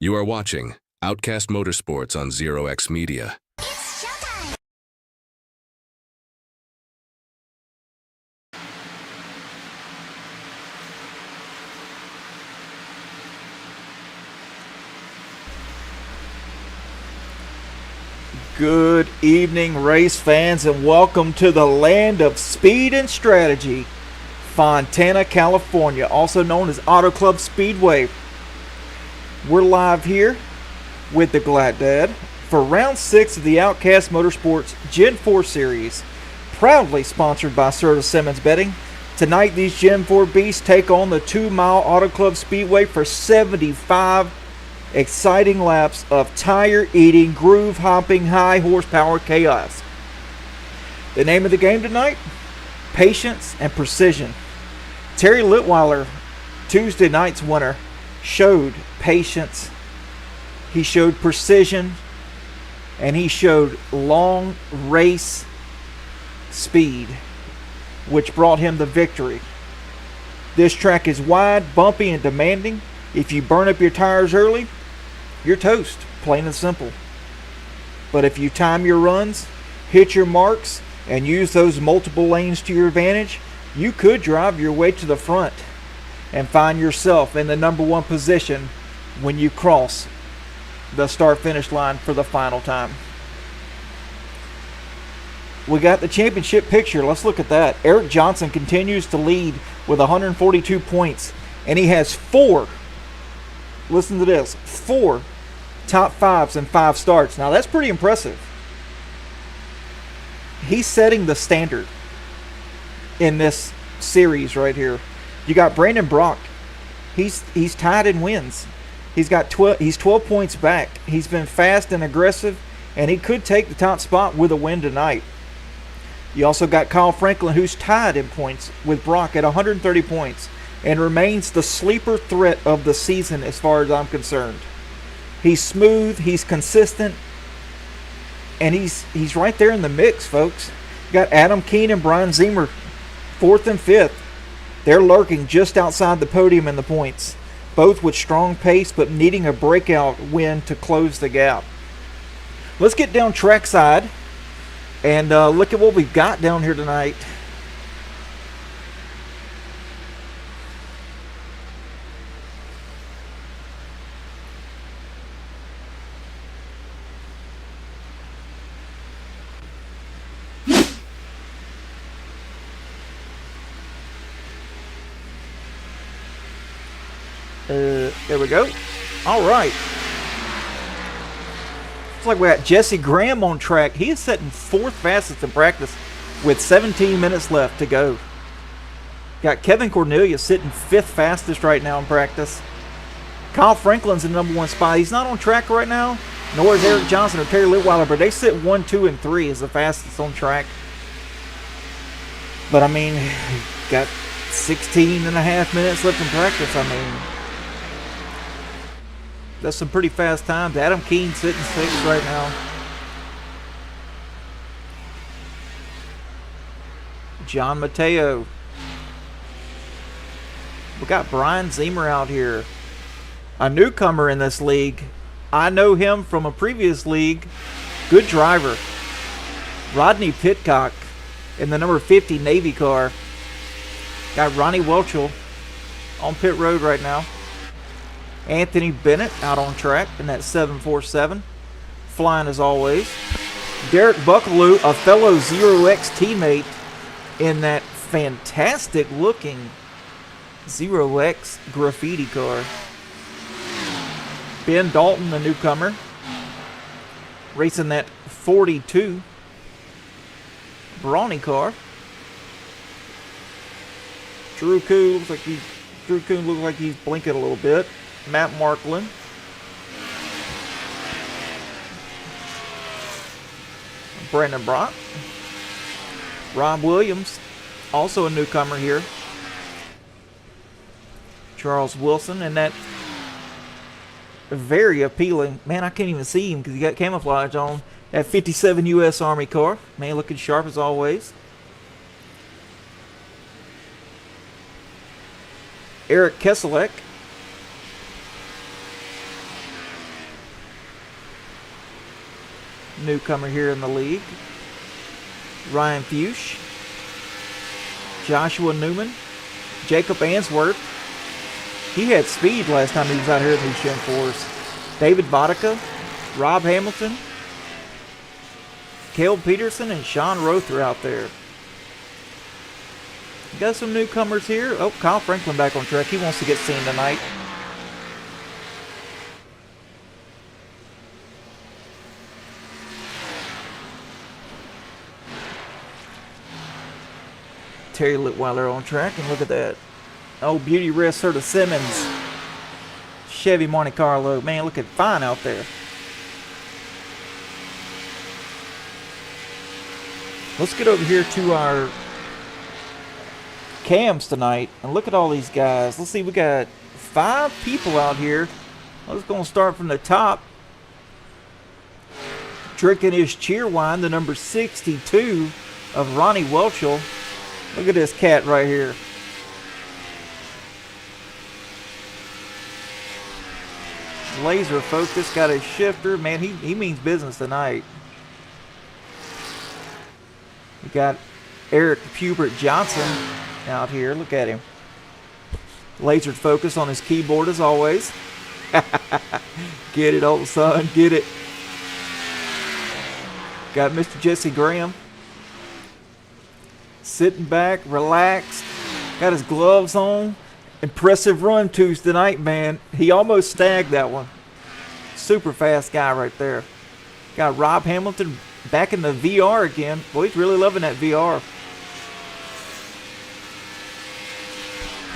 You are watching Outcast Motorsports on Zero X Media. It's showtime! Good evening, race fans, and welcome to the land of speed and strategy, Fontana, California, also known as Auto Club Speedway. We're live here with the Glad Dad for round 6 of the Outcast Motorsports Gen4 series, proudly sponsored by Serta Simmons Betting. Tonight, these Gen4 beasts take on the 2-mile Auto Club Speedway for 75 exciting laps of tire-eating, groove-hopping, high-horsepower chaos. The name of the game tonight? Patience and Precision. Terry Litweiler, Tuesday night's winner, showed patience, he showed precision, and he showed long race speed, which brought him the victory. This track is wide, bumpy, and demanding. If you burn up your tires early, you're toast, plain and simple. But if you time your runs, hit your marks, and use those multiple lanes to your advantage, you could drive your way to the front and find yourself in the number 1 position when you cross the start-finish line for the final time. We got the championship picture. Let's look at that. Eric Johnson continues to lead with 142 points, and he has 4, listen to this, 4 top 5s and 5 starts. Now that's pretty impressive. He's setting the standard in this series right here. You got Brandon Brock. He's tied in wins. He's 12 points back. He's been fast and aggressive, and he could take the top spot with a win tonight. You also got Kyle Franklin, who's tied in points with Brock at 130 points and remains the sleeper threat of the season as far as I'm concerned. He's smooth, he's consistent, and he's right there in the mix, folks. You got Adam Keene and Brian Ziemer, 4th and 5th. They're lurking just outside the podium in the points, both with strong pace but needing a breakout win to close the gap. Let's get down trackside and look at what we've got down here tonight. There we go. All right. It's like we got Jesse Graham on track. He is setting 4th fastest in practice with 17 minutes left to go. Got Kevin Cornelius sitting 5th fastest right now in practice. Kyle Franklin's in the number 1 spot. He's not on track right now, nor is Eric Johnson or Terry Litweiler, but they sit 1, 2, and 3 as the fastest on track. But I mean, got 16 and a half minutes left in practice. I mean, that's some pretty fast times. Adam Keene sitting 6th right now. John Mateo. We got Brian Zemer out here. A newcomer in this league. I know him from a previous league. Good driver. Rodney Pitcock in the number 50 Navy car. Got Ronnie Welchel on pit road right now. Anthony Bennett out on track in that 747. Flying as always. Derek Buckaloo, a fellow 0X teammate in that fantastic looking 0X graffiti car. Ben Dalton, the newcomer, racing that 42 Brawny car. Drew Kuhn looks like he's blinking a little bit. Matt Marklin. Brandon Brock. Rob Williams, also a newcomer here. Charles Wilson, and that very appealing, man, I can't even see him because he got camouflage on, that 57 U.S. Army car. Man, looking sharp as always. Eric Kesselek. Newcomer here in the league. Ryan Fuchs. Joshua Newman. Jacob Answorth. He had speed last time he was out here in these Gen4s. David Vodka. Rob Hamilton. Caleb Peterson and Sean Rother out there. Got some newcomers here. Oh, Kyle Franklin back on track. He wants to get seen tonight. Terry Litweiler on track, and look at that. Oh, beauty rest Herta Simmons. Chevy Monte Carlo. Man, looking fine out there. Let's get over here to our cams tonight and look at all these guys. Let's see, we got 5 people out here. Let's go and start from the top. Drinking his cheer wine, the number 62 of Ronnie Welchel. Look at this cat right here. Laser focus, got a shifter. Man, he means business tonight. We got Eric Pubert Johnson out here. Look at him. Laser focus on his keyboard as always. Get it, old son. Get it. Got Mr. Jesse Graham. Sitting back, relaxed. Got his gloves on. Impressive run twos tonight, man. He almost snagged that one. Super fast guy right there. Got Rob Hamilton back in the VR again. Boy, he's really loving that VR.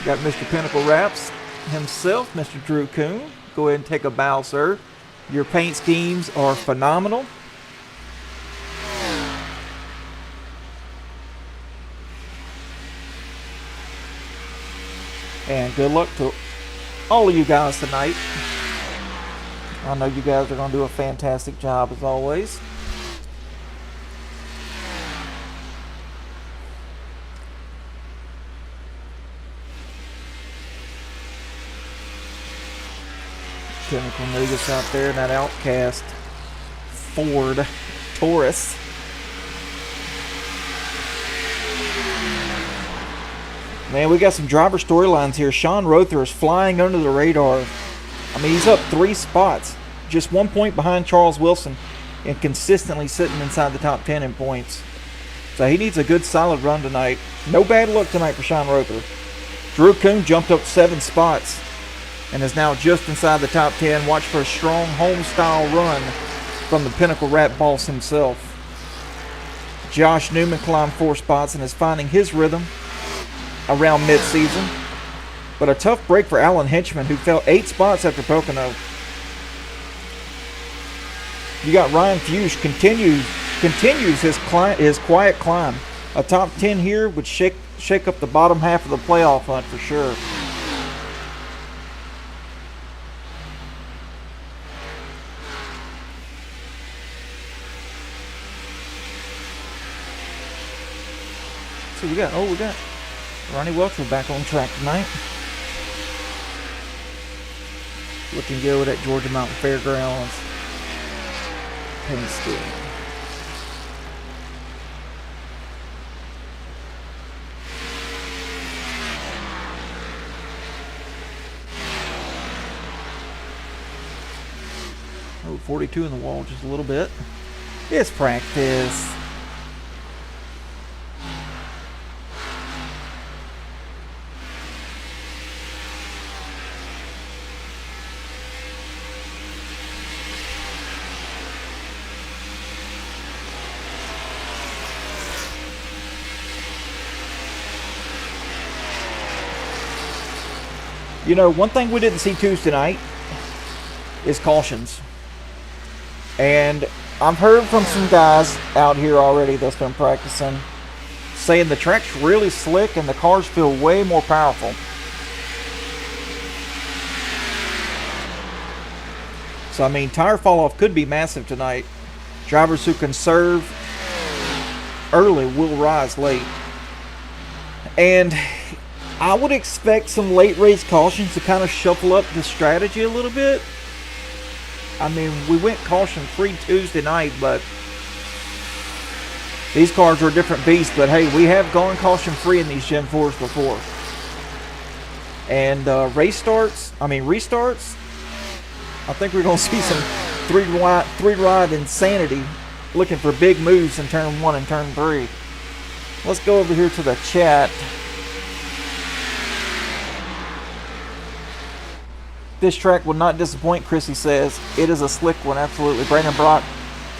Got Mr. Pinnacle Wraps himself, Mr. Drew Kuhn. Go ahead and take a bow, sir. Your paint schemes are phenomenal. And good luck to all of you guys tonight. I know you guys are going to do a fantastic job as always. Kevin Cornelius out there in that Outcast Ford Taurus. Man, we got some driver storylines here. Sean Rother is flying under the radar. I mean, he's up 3 spots. Just 1 point behind Charles Wilson and consistently sitting inside the top 10 in points. So he needs a good, solid run tonight. No bad luck tonight for Sean Rother. Drew Kuhn jumped up 7 spots. and is now just inside the top 10. Watch for a strong home-style run from the Pinnacle Rat Boss himself. Josh Newman climbed 4 spots and is finding his rhythm around mid-season. But a tough break for Alan Henchman, who fell 8 spots after Pocono. You got Ryan Fuchs continues his quiet climb. A top 10 here would shake up the bottom half of the playoff hunt for sure. So we got Ronnie Welcher back on track tonight. Looking good at Georgia Mountain Fairgrounds. Penske. Oh, 42 in the wall just a little bit. It's practice. You know, one thing we didn't see Tuesday night is cautions. And I've heard from some guys out here already that's been practicing saying the track's really slick and the cars feel way more powerful. So, I mean, tire fall off could be massive tonight. Drivers who conserve early will rise late. And I would expect some late race cautions to kind of shuffle up the strategy a little bit. I mean, we went caution free Tuesday night, but these cars are a different beast. But hey, we have gone caution free in these Gen 4s before. And restarts, I think we're going to see some three-ride insanity looking for big moves in turn 1 and turn 3. Let's go over here to the chat. This track will not disappoint, Chrissy says. It is a slick one, absolutely. Brandon Brock,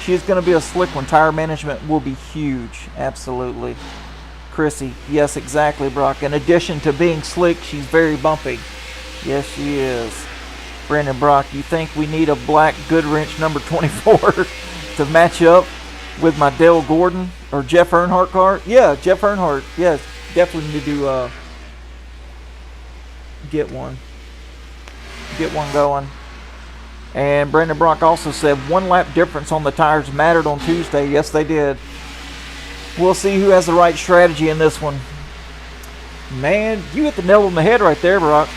she's going to be a slick one. Tire management will be huge, absolutely. Chrissy, yes, exactly, Brock. In addition to being slick, she's very bumpy. Yes, she is. Brandon Brock, you think we need a black Goodwrench number 24 to match up with my Dale Gordon or Jeff Earnhardt car? Yeah, Jeff Earnhardt. Yes, definitely need to get one going. And Brandon Brock also said 1 lap difference on the tires mattered on Tuesday. Yes, they did. We'll see who has the right strategy in this one. Man, you hit the nail on the head right there, Brock.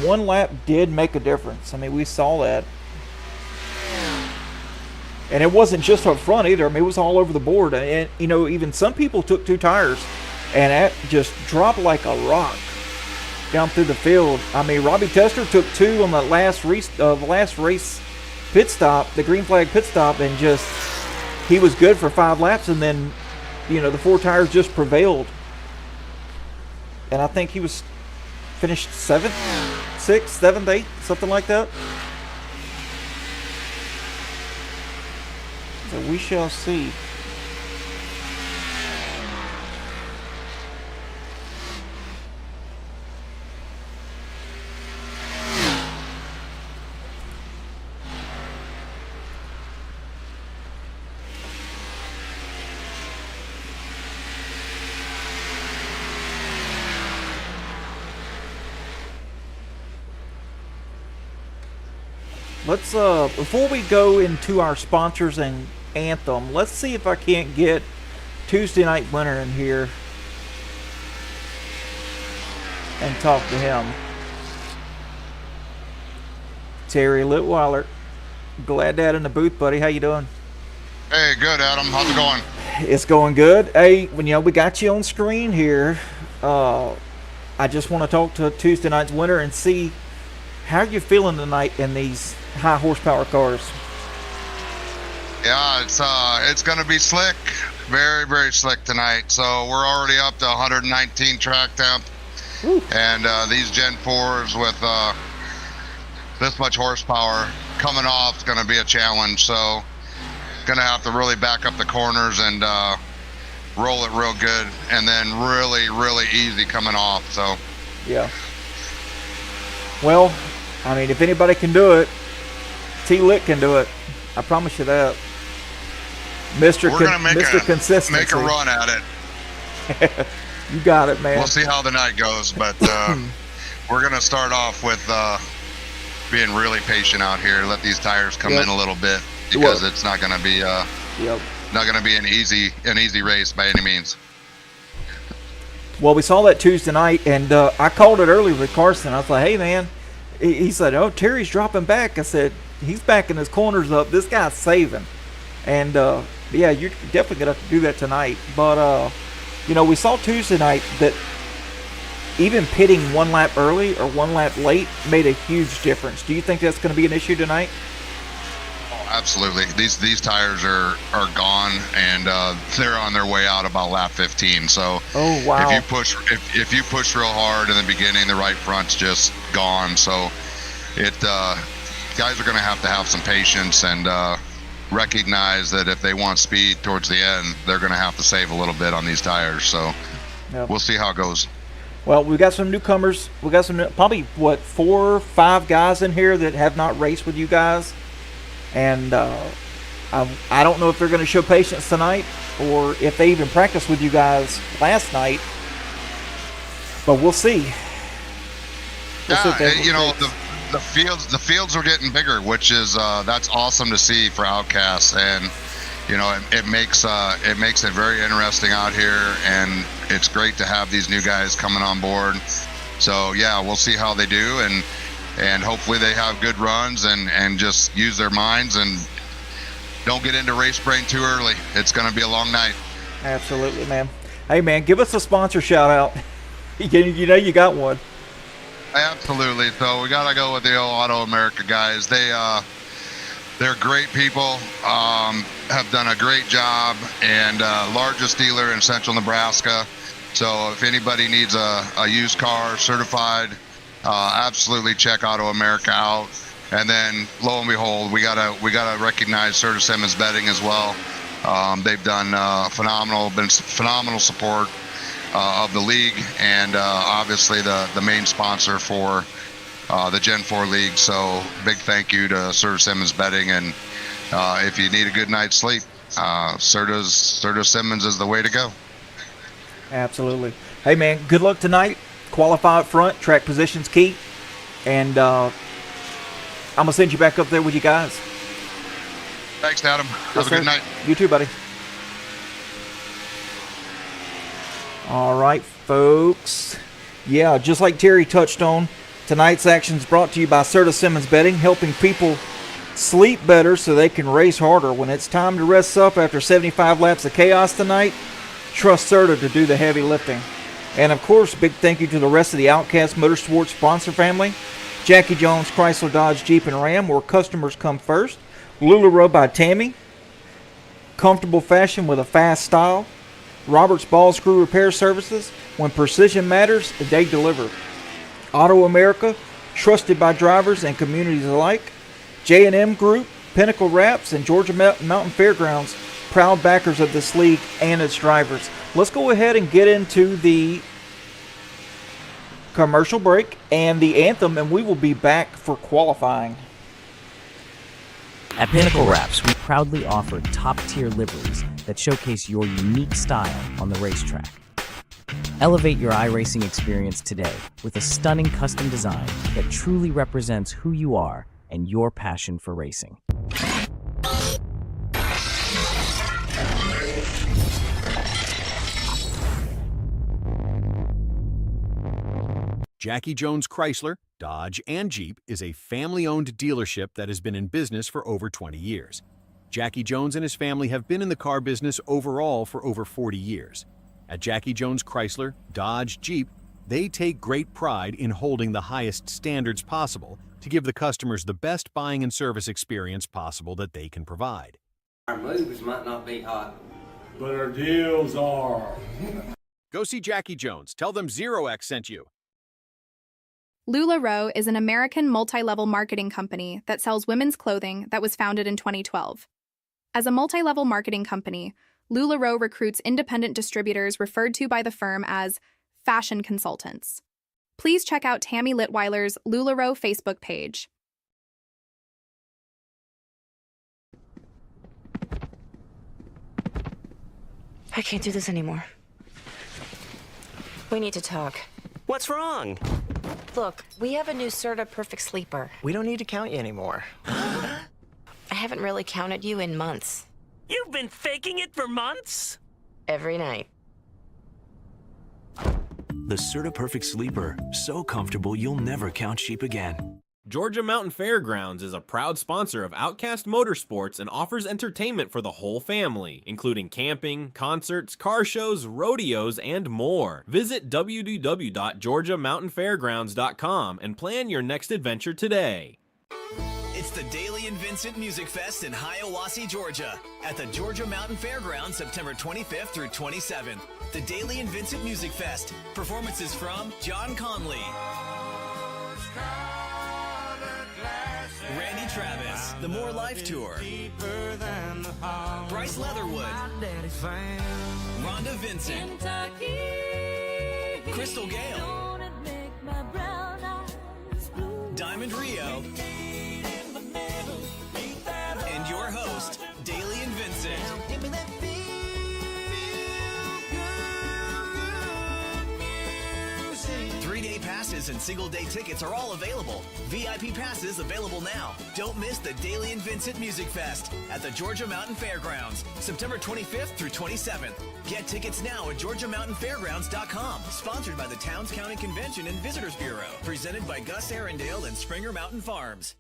1 lap did make a difference. I mean, we saw that. And it wasn't just up front either. I mean, it was all over the board. And, you know, even some people took 2 tires and that just dropped like a rock down through the field. I mean, Robbie Tester took 2 on the last race pit stop, the green flag pit stop, and just he was good for 5 laps, and then, you know, the 4 tires just prevailed. And I think he was finished 7th, 6th, 7th, 8th, something like that. So we shall see. Let's before we go into our sponsors and anthem, let's see if I can't get Tuesday night winner in here and talk to him. Terry Litweiler, glad to have in the booth, buddy. How you doing? Hey, good, Adam. How's it going? It's going good. Hey, when we got you on screen here, I just want to talk to Tuesday night's winner and see how you're feeling tonight in these high horsepower cars. Yeah, it's going to be slick, very, very slick tonight. So we're already up to 119 track temp, And these Gen 4s with this much horsepower coming off is going to be a challenge. So going to have to really back up the corners and roll it real good, and then really, really easy coming off. So Yeah. Well, I mean, if anybody can do it, T-Lick can do it. I promise you that. Mr. we're going to Mr. Consistency. make a run at it. You got it, man. We'll see how the night goes, but we're going to start off with being really patient out here. Let these tires come in a little bit, because it's not going to be not going to be an easy race by any means. Well, we saw that Tuesday night, and I called it early with Carson. I was like, hey, man. He said, oh, Terry's dropping back. I said, he's backing his corners up. This guy's saving. And, yeah, you're definitely going to have to do that tonight. But, you know, we saw Tuesday night that even pitting one lap early or one lap late made a huge difference. Do you think that's going to be an issue tonight? Absolutely. These tires are gone, and they're on their way out about lap 15. So oh, wow. if you push real hard in the beginning, the right front's just gone. So guys are going to have some patience and recognize that if they want speed towards the end, they're going to have to save a little bit on these tires. So we'll see how it goes. Well, we got some newcomers. We got some probably 4 or 5 guys in here that have not raced with you guys. And I don't know if they're going to show patience tonight or if they even practiced with you guys last night. But we'll see. You know, the fields are getting bigger, which is that's awesome to see for Outcast. And you know, it makes it very interesting out here, and it's great to have these new guys coming on board. So yeah, we'll see how they do, and hopefully they have good runs and just use their minds and don't get into race brain too early. It's going to be a long night. Absolutely, man. Hey, man, give us a sponsor shout out. You know you got one. Absolutely. So we got to go with the old Auto America guys. They're great people, have done a great job, and largest dealer in central Nebraska. So if anybody needs a used car certified, absolutely check Auto America out. And then lo and behold, we gotta recognize Serta Simmons Betting as well. They've done been phenomenal support of the league, and obviously the main sponsor for the Gen 4 league. So big thank you to Serta Simmons Betting, and if you need a good night's sleep, Serta Simmons is the way to go. Absolutely. Hey, man, good luck tonight. Qualify up front, track position's key, and I'm gonna send you back up there with you guys. Thanks, Adam. Have a good night. You too, buddy. All right, folks. Yeah, just like Terry touched on, tonight's action is brought to you by Serta Simmons Betting, helping people sleep better so they can race harder. When it's time to rest up after 75 laps of chaos tonight, trust Serta to do the heavy lifting. And, of course, big thank you to the rest of the Outcast Motorsports sponsor family. Jackie Jones, Chrysler, Dodge, Jeep, and Ram, where customers come first. LuLaRoe by Tammy. Comfortable fashion with a fast style. Roberts Ball Screw Repair Services. When precision matters, they deliver. Auto America, trusted by drivers and communities alike. J&M Group, Pinnacle Wraps, and Georgia Mountain Fairgrounds, proud backers of this league and its drivers. Let's go ahead and get into the commercial break and the anthem, and we will be back for qualifying. At Pinnacle Wraps, we proudly offer top-tier liveries that showcase your unique style on the racetrack. Elevate your iRacing experience today with a stunning custom design that truly represents who you are and your passion for racing. Jackie Jones Chrysler, Dodge, and Jeep is a family-owned dealership that has been in business for over 20 years. Jackie Jones and his family have been in the car business overall for over 40 years. At Jackie Jones Chrysler, Dodge, Jeep, they take great pride in holding the highest standards possible to give the customers the best buying and service experience possible that they can provide. Our moves might not be hot, but our deals are. Go see Jackie Jones. Tell them Zero X sent you. LuLaRoe is an American multi-level marketing company that sells women's clothing that was founded in 2012. As a multi-level marketing company, LuLaRoe recruits independent distributors referred to by the firm as fashion consultants. Please check out Tammy Litweiler's LuLaRoe Facebook page. I can't do this anymore. We need to talk. What's wrong? Look, we have a new Serta Perfect Sleeper. We don't need to count you anymore. I haven't really counted you in months. You've been faking it for months? Every night. The Serta Perfect Sleeper. So comfortable you'll never count sheep again. Georgia Mountain Fairgrounds is a proud sponsor of Outcast Motorsports and offers entertainment for the whole family, including camping, concerts, car shows, rodeos, and more. Visit www.georgiamountainfairgrounds.com and plan your next adventure today. It's the Daily and Vincent Music Fest in Hiawassee, Georgia, at the Georgia Mountain Fairgrounds, September 25th through 27th. The Daily and Vincent Music Fest. Performances from John Conley, Randy Travis, The More Life Tour, Bryce Leatherwood, Rhonda Vincent, Crystal Gale, Diamond Rio, and your host, Daily and Vincent. 3-day passes and single-day tickets are all available. VIP passes available now. Don't miss the Daily and Vincent Music Fest at the Georgia Mountain Fairgrounds, September 25th through 27th. Get tickets now at GeorgiaMountainFairgrounds.com. Sponsored by the Towns County Convention and Visitors Bureau. Presented by Gus Arundale and Springer Mountain Farms.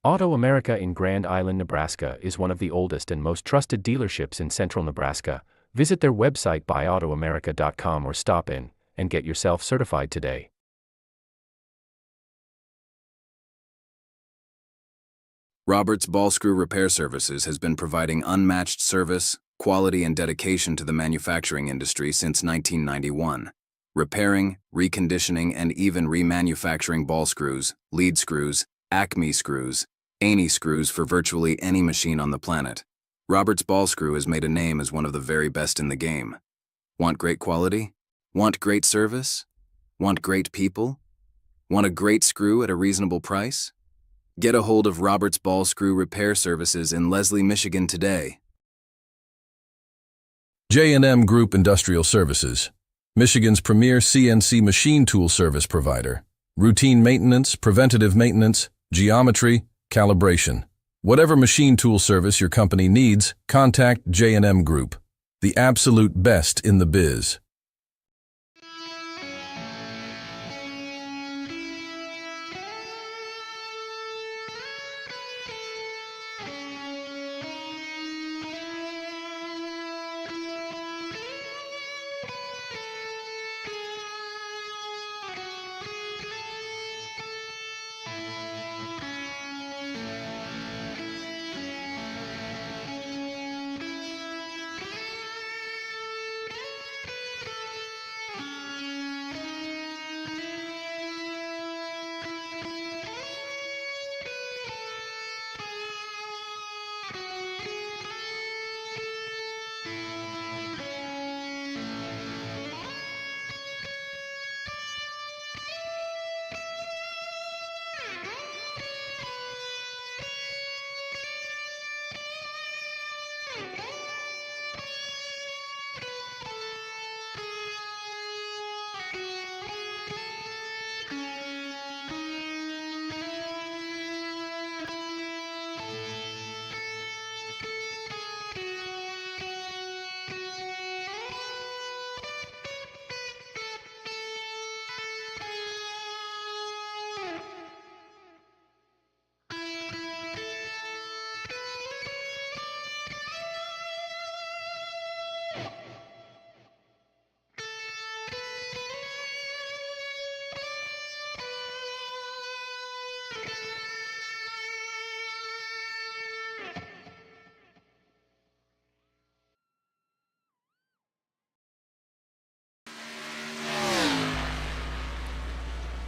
Auto America in Grand Island, Nebraska is one of the oldest and most trusted dealerships in central Nebraska. Visit their website buyautoamerica.com or stop in and get yourself certified today. Roberts Ball Screw Repair Services has been providing unmatched service, quality, and dedication to the manufacturing industry since 1991. Repairing, reconditioning, and even remanufacturing ball screws, lead screws, Acme screws, Aney screws for virtually any machine on the planet. Roberts Ball Screw has made a name as one of the very best in the game. Want great quality? Want great service? Want great people? Want a great screw at a reasonable price? Get a hold of Roberts Ball Screw Repair Services in Leslie, Michigan today. J&M Group Industrial Services, Michigan's premier CNC machine tool service provider. Routine maintenance, preventative maintenance, geometry, calibration. Whatever machine tool service your company needs, contact J&M Group, the absolute best in the biz.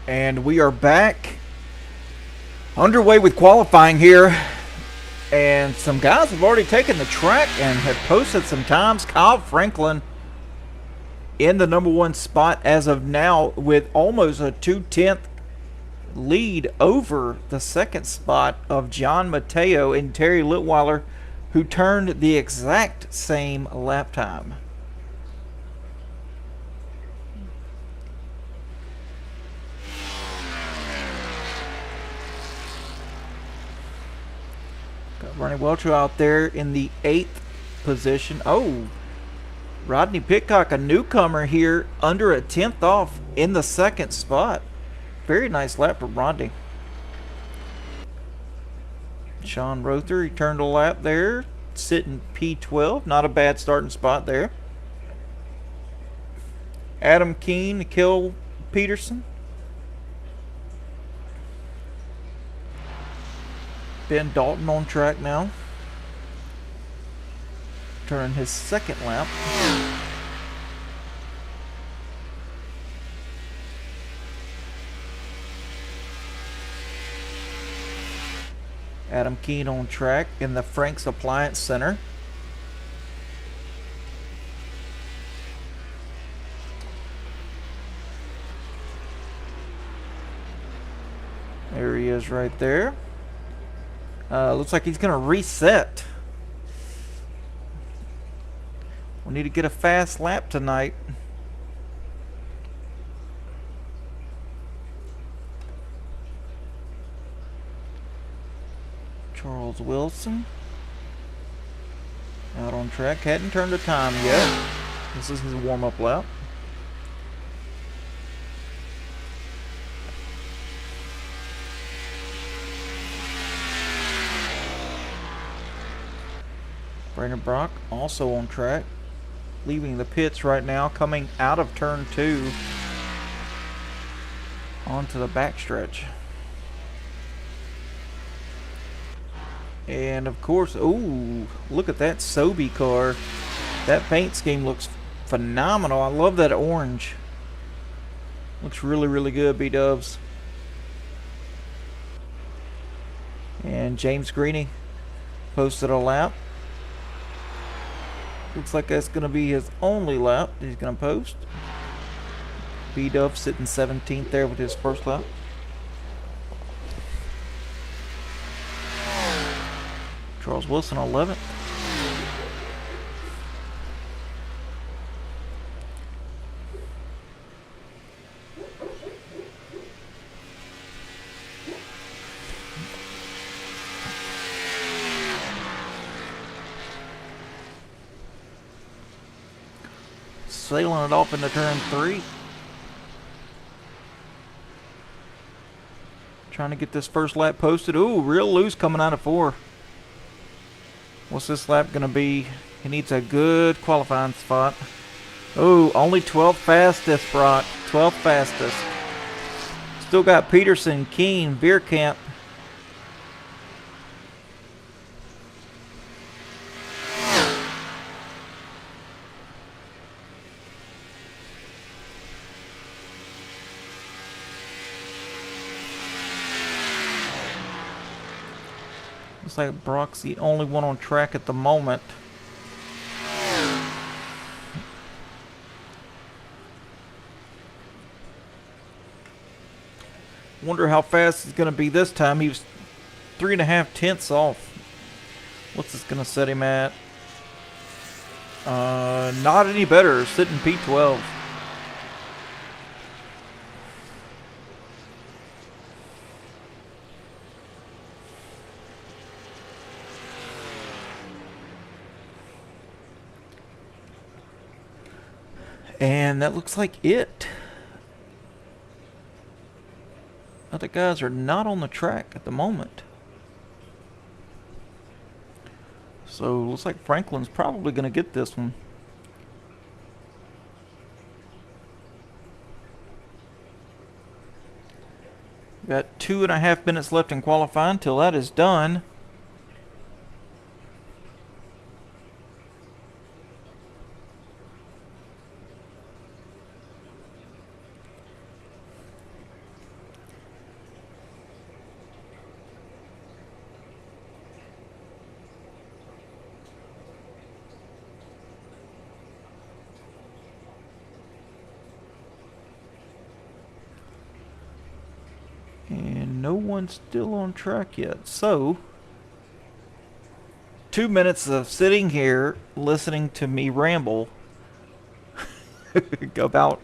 And we are back underway with qualifying here. And some guys have already taken the track and have posted some times. Kyle Franklin in the number 1 spot as of now with almost a 2/10 lead over the 2nd spot of John Mateo and Terry Litweiler, who turned the exact same lap time. Got Ronnie Welcher out there in the 8th position. Oh, Rodney Pitcock, a newcomer here, under a 10th off in the 2nd spot. Very nice lap for Rodney. Sean Rother, he turned a lap there, sitting P12. Not a bad starting spot there. Adam Keene, Nikhil Peterson. Ben Dalton on track now. Turning his 2nd lap. Adam Keene on track in the Frank's Appliance Center. There he is right there. Looks like he's going to reset. We need to get a fast lap tonight. Charles Wilson out on track. Hadn't turned the time yet. This is his warm-up lap. Brandon Brock also on track, leaving the pits right now, coming out of turn 2 onto the backstretch. And of course, ooh, look at that Sobe car. That paint scheme looks phenomenal. I love that orange. Looks really, really good, B-dubs. And James Greeny posted a lap. Looks like that's going to be his only lap he's going to post. B-dub sitting 17th there with his first lap. Charles Wilson 11th. Sailing it off into turn 3. Trying to get this first lap posted. Ooh, real loose coming out of 4. What's this lap going to be? He needs a good qualifying spot. Oh, only 12th fastest, Brock. 12th fastest. Still got Peterson, Keene, Veerkamp. Looks like Brock's the only one on track at the moment. Wonder how fast he's going to be this time. He was 3.5 tenths off. What's this going to set him at? Not any better. Sitting P12. And that looks like it. Other guys are not on the track at the moment. So looks like Franklin's probably going to get this one. Got 2.5 minutes left in qualifying until that is done. And no one's still on track yet. So, 2 minutes of sitting here listening to me ramble about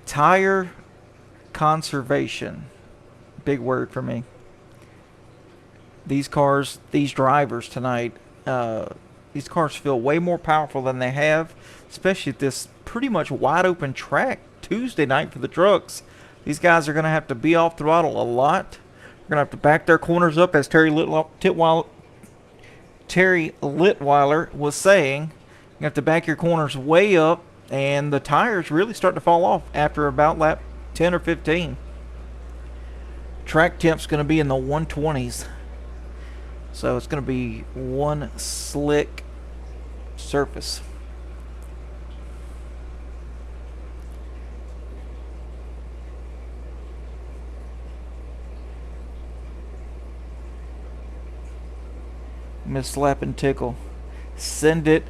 tire conservation. Big word for me. These cars, these drivers tonight, these cars feel way more powerful than they have, especially at this pretty much wide open track Tuesday night for the trucks. These guys are going to have to be off throttle a lot. They're going to have to back their corners up, as Terry Litweiler was saying. You have to back your corners way up, and the tires really start to fall off after about lap 10 or 15. Track temp's going to be in the 120s. So it's going to be one slick surface. Miss Slap and Tickle. Send it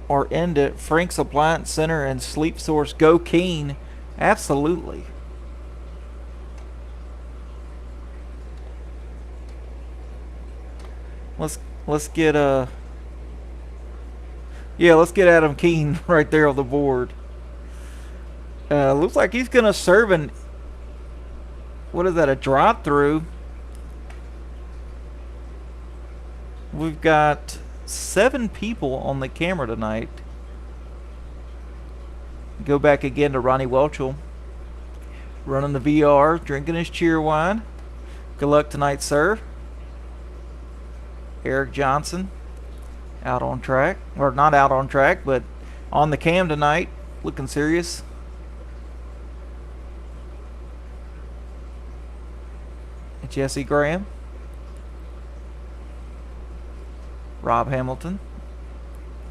or end it. Frank's Appliance Center and Sleep Source. Go Keen. Absolutely. Let's get let's get Adam Keen right there on the board. Looks like he's gonna serve an, what is that, a drive-through. We've got 7 people on the camera tonight. Go back again to Ronnie Welchel, running the VR, drinking his cheer wine. Good luck tonight, sir. Eric Johnson, out on track, or not out on track, but on the cam tonight, looking serious. Jesse Graham. Rob Hamilton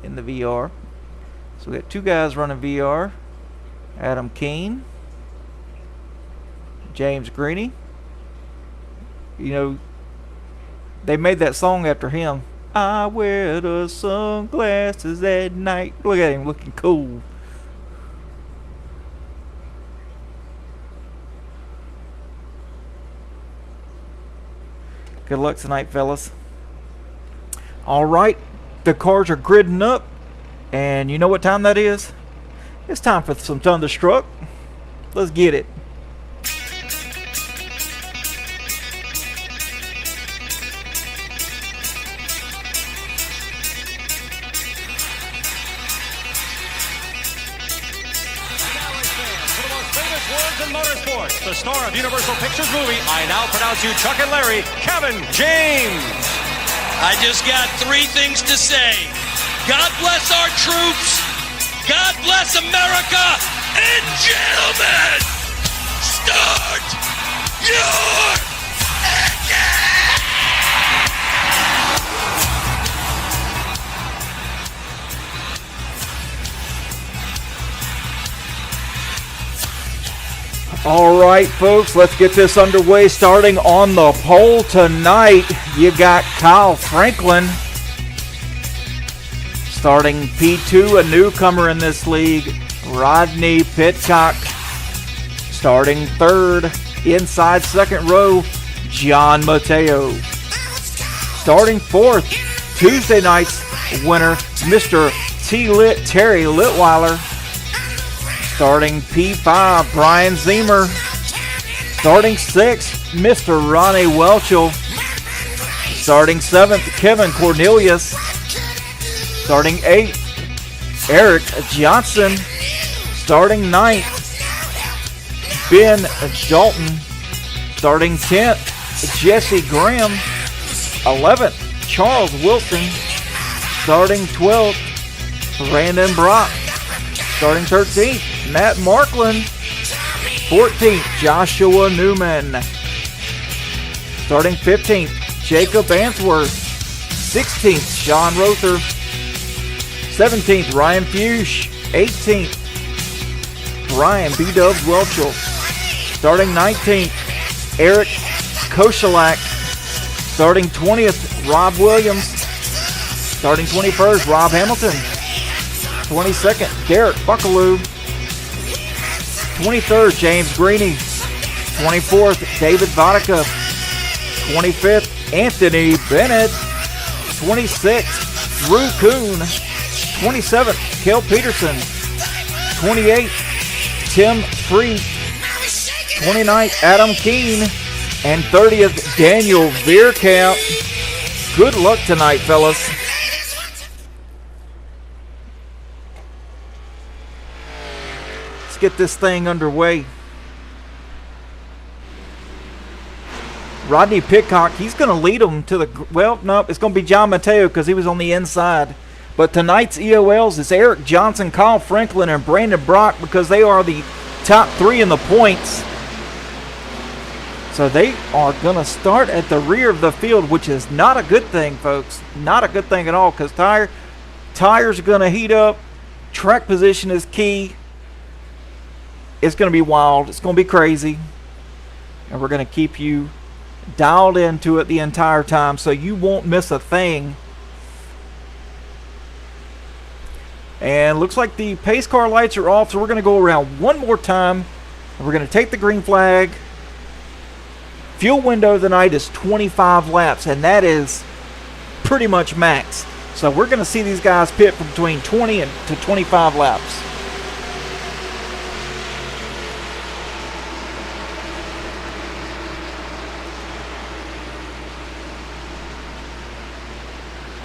in the VR. So we got 2 guys running VR. Adam Keene. James Greeny. You know, they made that song after him. I wear the sunglasses at night. Look at him looking cool. Good luck tonight, fellas. All right, the cars are gridding up, and you know what time that is? It's time for some Thunderstruck. Let's get it. In motorsports, the star of Universal Pictures movie, I now pronounce you Chuck and Larry, Kevin James. I just got 3 things to say. God bless our troops. God bless America. And gentlemen, start your engine! All right, folks, let's get this underway. Starting on the pole tonight, you got Kyle Franklin. Starting P2, a newcomer in this league, Rodney Pitcock. Starting third, inside second row, John Mateo. Starting fourth, Tuesday night's winner, Mr. T-Lit Terry Litweiler. Starting P5, Brian Zemer. Starting 6th, Mr. Ronnie Welchel. Starting 7th, Kevin Cornelius. Starting 8th, Eric Johnson. Starting 9th, Ben Dalton. Starting 10th, Jesse Graham. 11th, Charles Wilson. Starting 12th, Brandon Brock. Starting 13th, Matt Markland. 14th, Joshua Newman. Starting 15th, Jacob Answorth. 16th, Sean Rother. 17th, Ryan Fuchs. 18th, Brian B-Dubs Welchel. Starting 19th, Eric Koshalak. Starting 20th, Rob Williams. Starting 21st, Rob Hamilton. 22nd, Derek Buckaloo. 23rd, James Greeny. 24th, David Vodka. 25th, Anthony Bennett. 26th, Drew Kuhn. 27th, Kel Peterson. 28th, Tim Freet. 29th, Adam Keene. And 30th, Daniel Veerkamp. Good luck tonight, fellas. Let's get this thing underway. Rodney Pitcock, he's going to lead them to the... Well, no, it's going to be John Mateo because he was on the inside. But tonight's EOLs is Eric Johnson, Kyle Franklin, and Brandon Brock because they are the top 3 in the points. So they are going to start at the rear of the field, which is not a good thing, folks. Not a good thing at all because tires are going to heat up. Track position is key. It's going to be wild. It's going to be crazy. And we're going to keep you dialed into it the entire time so you won't miss a thing. And looks like the pace car lights are off, so we're going to go around one more time. And we're going to take the green flag. Fuel window tonight is 25 laps, and that is pretty much max. So we're going to see these guys pit from between 20 and to 25 laps.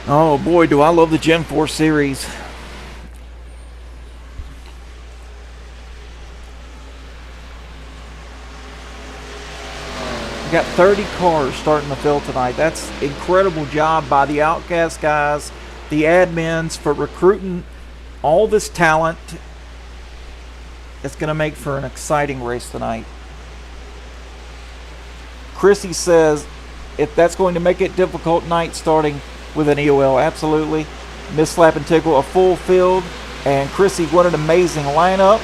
Oh boy, do I love the Gen 4 series. We got 30 cars starting the field tonight. That's incredible job by the Outcast guys, the admins, for recruiting all this talent. It's going to make for an exciting race tonight. Chrissy says, if that's going to make it difficult night starting with an EOL, absolutely. Miss Slap and Tickle, a full field. And Chrissy, what an amazing lineup.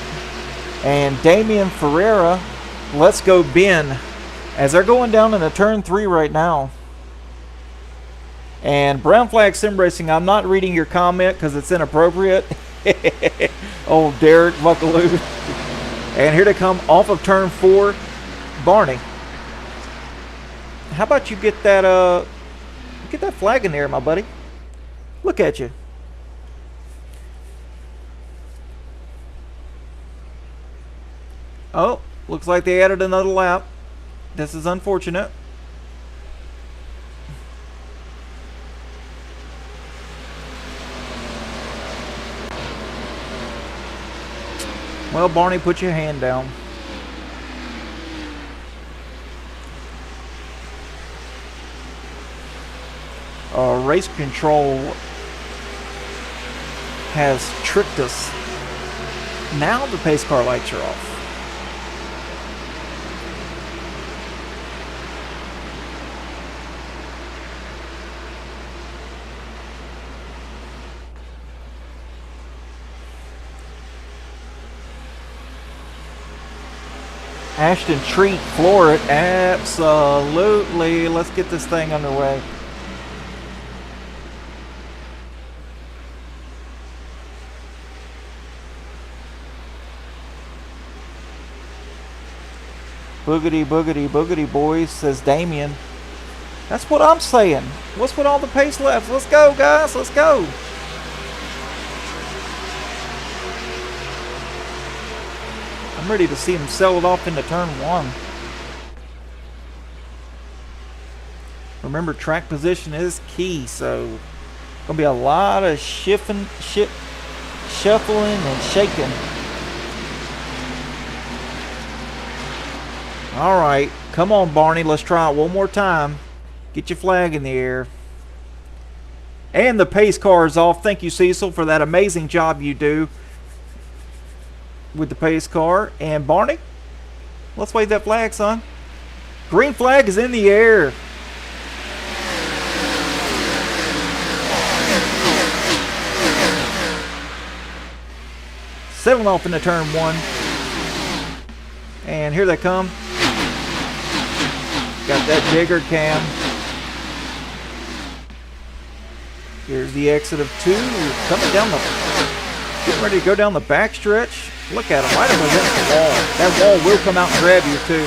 And Damian Ferreira, let's go Ben, as they're going down into turn 3 right now. And Brown Flag Sim Racing, I'm not reading your comment because it's inappropriate. Old Derek Buckaloo. And here to come off of turn 4, Barney. How about you get that flag in there, my buddy? Look at you. Oh, looks like they added another lap. This is unfortunate. Well, Barney, put your hand down. Race control has tricked us. Now the pace car lights are off. Ashton Treat, floor it. Absolutely. Let's get this thing underway. Boogity, boogity, boogity, boys, says Damien. That's what I'm saying. What's with all the pace laps? Let's go, guys. Let's go. I'm ready to see him sell it off into turn 1. Remember, track position is key, so gonna be a lot of shuffling and shaking. All right, come on, Barney. Let's try it one more time. Get your flag in the air. And the pace car is off. Thank you, Cecil, for that amazing job you do with the pace car. And Barney, let's wave that flag, son. Green flag is in the air. Settling off into turn 1. And here they come. Got that jigger cam. Here's the exit of 2. Coming down getting ready to go down the backstretch. Look at him right up against the wall. That wall will come out and grab you too.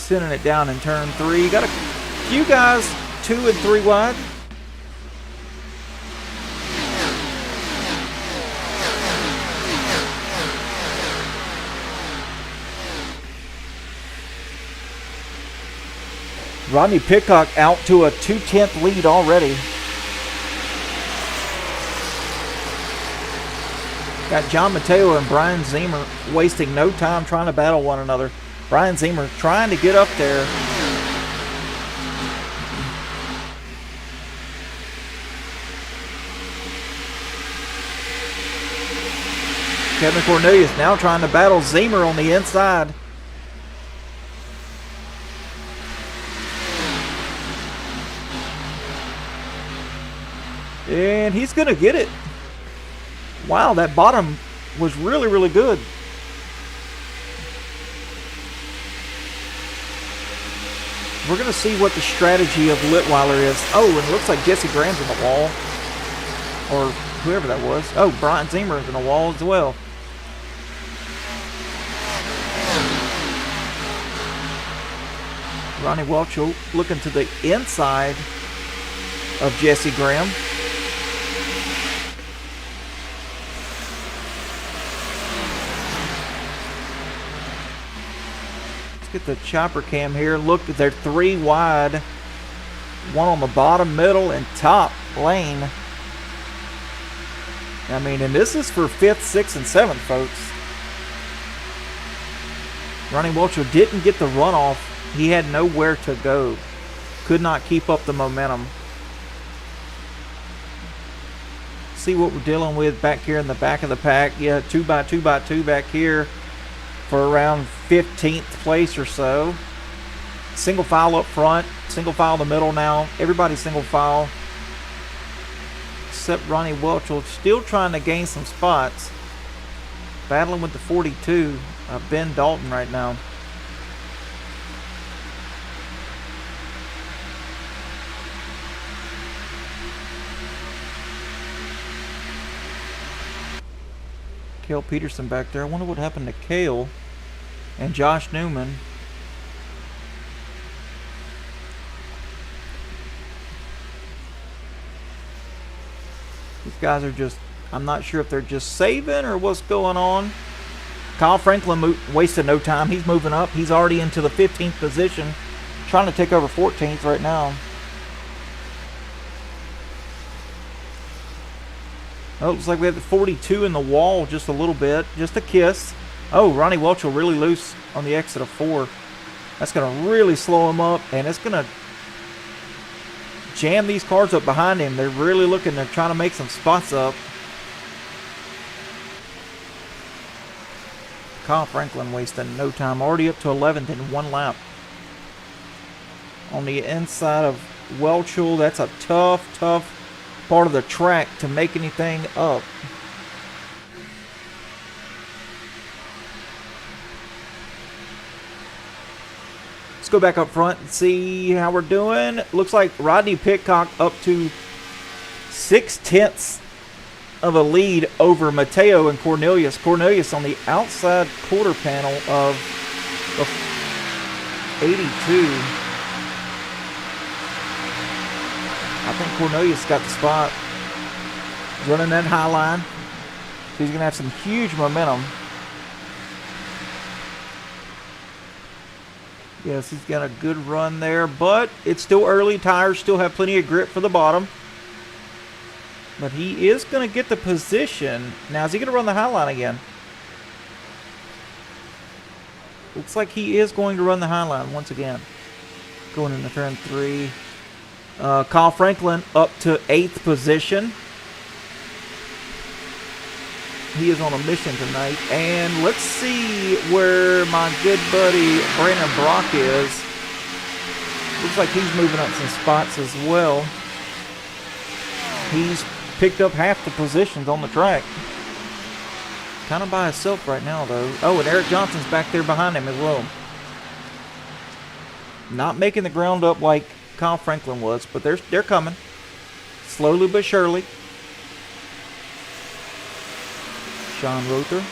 Sending it down in turn 3. Got a few guys 2 and 3 wide. Rodney Pitcock out to a 2/10 lead already. Got John Mateo and Brian Zimmer wasting no time trying to battle one another. Brian Zimmer trying to get up there. Kevin Cornelius now trying to battle Zimmer on the inside. And he's going to get it. Wow, that bottom was really, really good. We're going to see what the strategy of Litweiler is. Oh, and it looks like Jesse Graham's in the wall. Or whoever that was. Oh, Brian Zimmer's in the wall as well. Ronnie Welch looking to the inside of Jesse Graham. Get the chopper cam here. Look, they're 3 wide. One on the bottom, middle, and top lane. I mean, and this is for 5th, 6th, and 7th, folks. Ronnie Welcher didn't get the runoff. He had nowhere to go. Could not keep up the momentum. See what we're dealing with back here in the back of the pack. Yeah, 2x2x2 back here for around 15th place or so. Single file up front, single file in the middle now. Everybody's single file. Except Ronnie Welchel, still trying to gain some spots. Battling with the 42, Ben Dalton right now. Cale Peterson back there. I wonder what happened to Cale and Josh Newman. These guys are just, I'm not sure if they're just saving or what's going on. Kyle Franklin wasted no time. He's moving up. He's already into the 15th position. Trying to take over 14th right now. Oh, it looks like we have the 42 in the wall just a little bit. Just a kiss. Oh, Ronnie Welchel really loose on the exit of 4. That's going to really slow him up, and it's going to jam these cars up behind him. They're really looking to try to make some spots up. Kyle Franklin wasting no time. Already up to 11th in 1 lap. On the inside of Welchel, that's a tough part of the track to make anything up. Let's go back up front and see how we're doing. Looks like Rodney Pitcock up to 6/10 of a lead over Mateo and Cornelius. Cornelius on the outside quarter panel of the 82. I think Cornelius got the spot. He's running that high line. So he's going to have some huge momentum. Yes, he's got a good run there, but it's still early. Tires still have plenty of grip for the bottom. But he is going to get the position. Now, is he going to run the high line again? Looks like he is going to run the high line once again. Going into turn 3. Kyle Franklin up to 8th position. He is on a mission tonight. And let's see where my good buddy Brandon Brock is. Looks like he's moving up some spots as well. He's picked up half the positions on the track. Kind of by himself right now, though. Oh, and Eric Johnson's back there behind him as well. Not making the ground up like Kyle Franklin was, but they're coming. Slowly but surely. Sean Rother.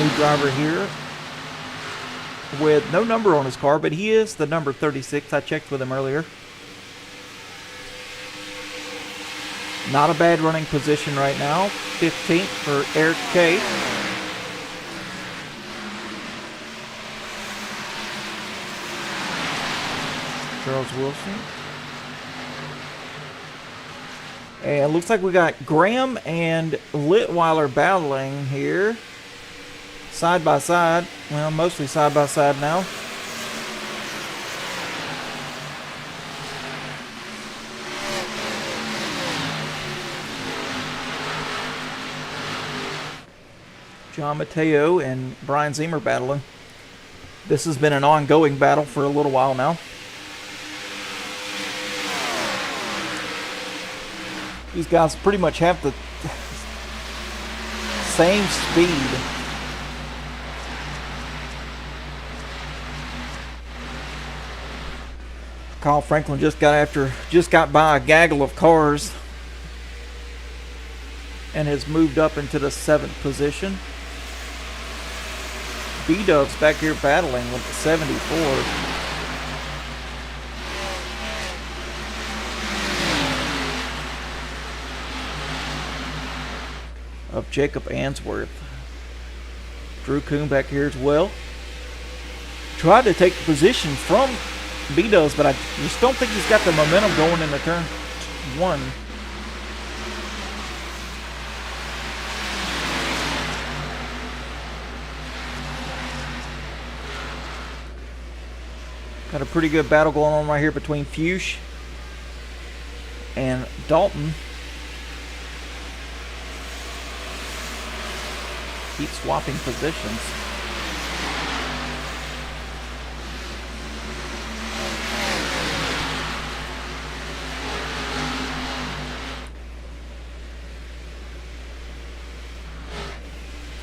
new driver here with no number on his car, but he is the number 36. I checked with him earlier. Not a bad running position right now. 15th for Eric K. Charles Wilson. And looks like we got Graham and Litweiler battling here. Side by side. Well, mostly side by side now. John Mateo and Brian Zimmer battling. This has been an ongoing battle for a little while now. These guys pretty much have the same speed. Kyle Franklin just got by a gaggle of cars and has moved up into the 7th position. B-Dub's back here battling with the 74. Of Jacob Answorth. Drew Kuhn back here as well. Tried to take the position from B-Dubs, but I just don't think he's got the momentum going into turn 1. Got a pretty good battle going on right here between Fuchs and Dalton. Keep swapping positions.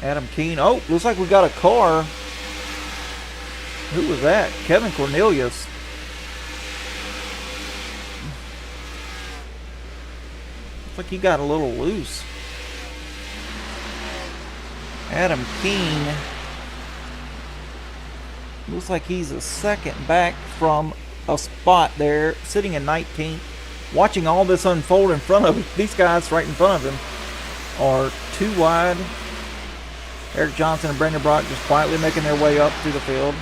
Adam Keene. Oh, looks like we got a car. Who was that? Kevin Cornelius. Looks like he got a little loose. Adam Keene. Looks like he's a second back from a spot there, sitting in 19th. Watching all this unfold in front of him. These guys right in front of him are too wide. Eric Johnson and Brandon Brock just quietly making their way up through the field.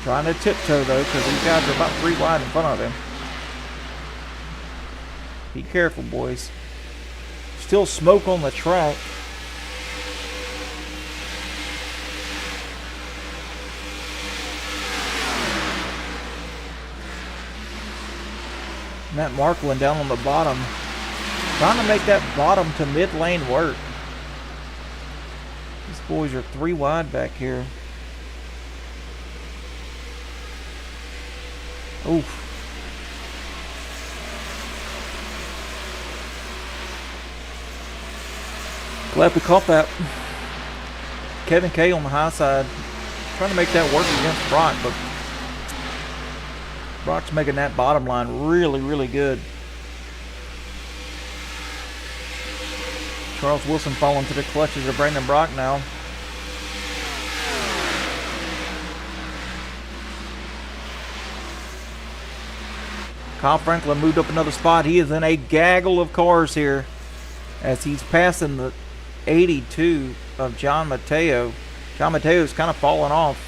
Trying to tiptoe though, because these guys are about 3 wide in front of him. Be careful, boys. Still smoke on the track. Matt Marklin down on the bottom. Trying to make that bottom to mid lane work. These boys are 3 wide back here. Oof. Glad we caught that. Kevin K on the high side. Trying to make that work against Brock, but Brock's making that bottom line really, really good. Charles Wilson falling to the clutches of Brandon Brock now. Kyle Franklin moved up another spot. He is in a gaggle of cars here as he's passing the 82 of John Mateo. John Mateo's kind of falling off.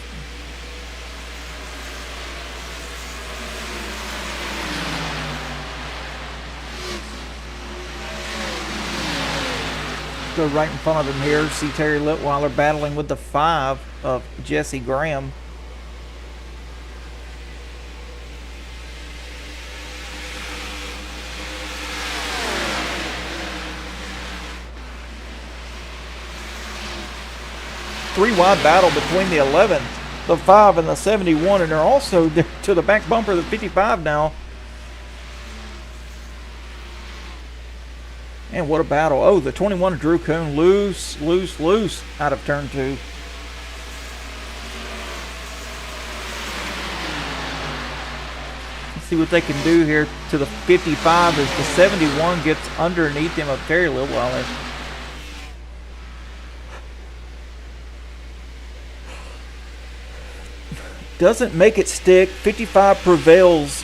Go right in front of him here. See Terry Litweiler battling with the 5 of Jesse Graham. Three-wide battle between the 11, the 5, and the 71, and they're also to the back bumper of the 55 now. And what a battle. Oh, the 21 of Drew Kuhn, loose out of turn 2. Let's see what they can do here to the 55 as the 71 gets underneath him of Terry Litweiler. doesn't make it stick. 55 prevails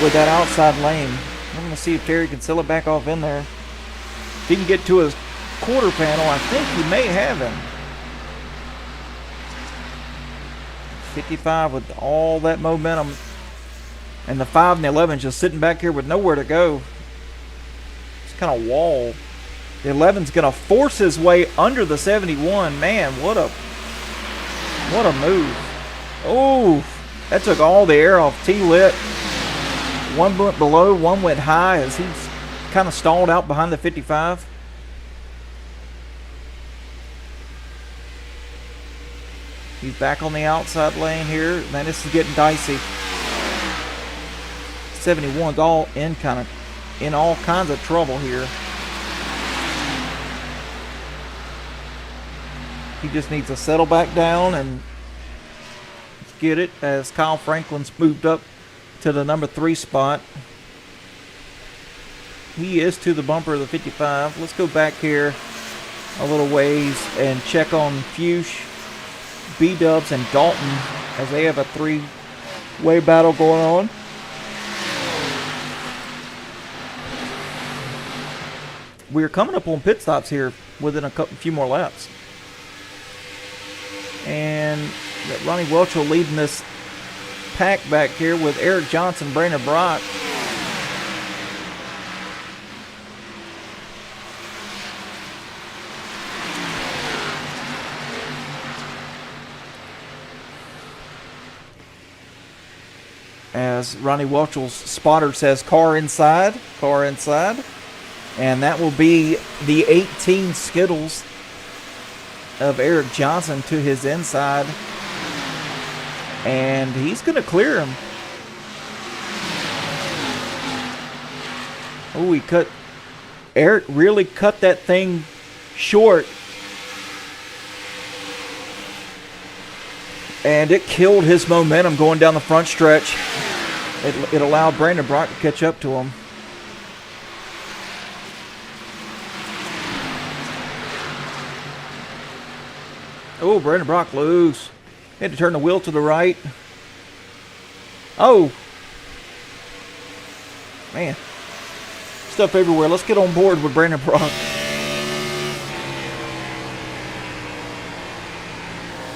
with that outside lane. I'm going to see if Terry can sell it back off in there. If he can get to his quarter panel, I think he may have him. 55 with all that momentum. And the 5 and the 11 just sitting back here with nowhere to go. It's kind of wall. The 11's going to force his way under the 71. Man, what a move. Oh, that took all the air off T-Lit. One went below, one went high as he's kind of stalled out behind the 55. He's back on the outside lane here. Man, this is getting dicey. 71's all in all kinds of trouble here. He just needs to settle back down and get it as Kyle Franklin's moved up to the number 3 spot. He is to the bumper of the 55. Let's go back here a little ways and check on Fuchs, B-Dubs, and Dalton as they have a 3-way battle going on. We're coming up on pit stops here within a few more laps. And Ronnie Welchel leading this pack back here with Eric Johnson, Brandon Brock. As Ronnie Welchel's spotter says, car inside. And that will be the 18 Skittles of Eric Johnson to his inside. And he's going to clear him. Oh, Eric really cut that thing short. And it killed his momentum going down the front stretch. It allowed Brandon Brock to catch up to him. Oh, Brandon Brock loose. Had to turn the wheel to the right. Oh. Man. Stuff everywhere. Let's get on board with Brandon Brock.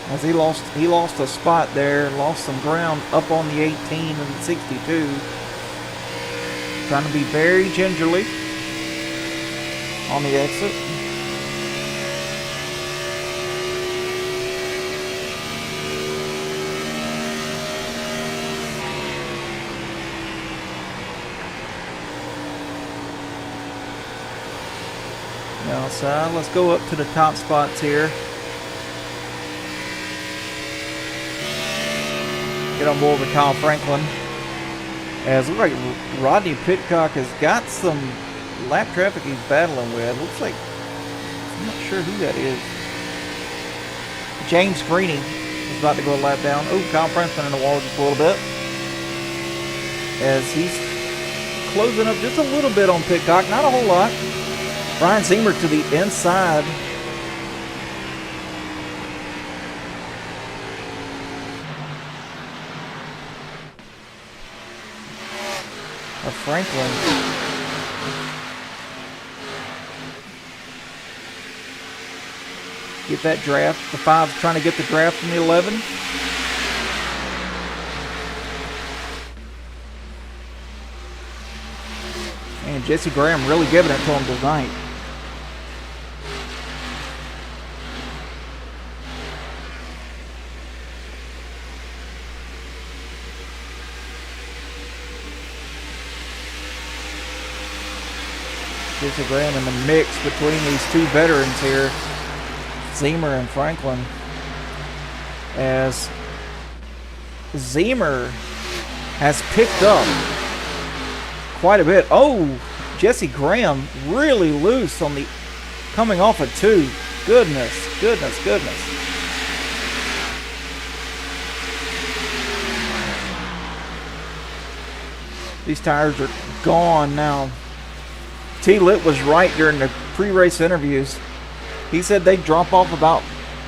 As he lost a spot there, lost some ground up on the 18 and 62. Trying to be very gingerly on the exit. Outside, let's go up to the top spots here. Get on board with Kyle Franklin. As it looks like Rodney Pitcock has got some lap traffic he's battling with. Looks like, I'm not sure who that is. James Greeney is about to go a lap down. Oh, Kyle Franklin in the wall just a little bit. As he's closing up just a little bit on Pitcock, not a whole lot. Brian Ziemer to the inside. Of Franklin. Get that draft. The 5's trying to get the draft from the 11. And Jesse Graham really giving it to him tonight. Jesse Graham in the mix between these two veterans here, Ziemer and Franklin. As Ziemer has picked up quite a bit. Oh, Jesse Graham really loose on the coming off of 2. Goodness. These tires are gone now. T-Lit was right during the pre-race interviews. He said they drop off about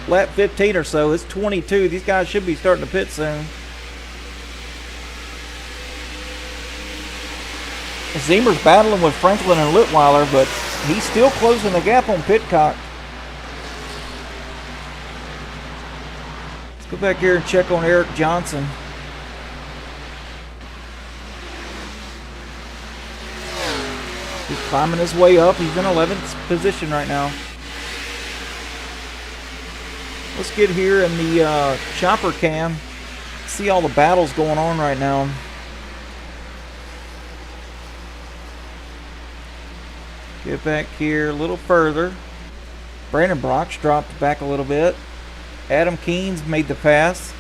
lap 15 or so. It's 22. These guys should be starting to pit soon. Zemer's battling with Franklin and Litweiler, but he's still closing the gap on Pitcock. Let's go back here and check on Eric Johnson. He's climbing his way up. He's in 11th position right now. Let's get here in the chopper cam. See all the battles going on right now. Get back here a little further. Brandon Brock's dropped back a little bit. Adam Keene's made the pass.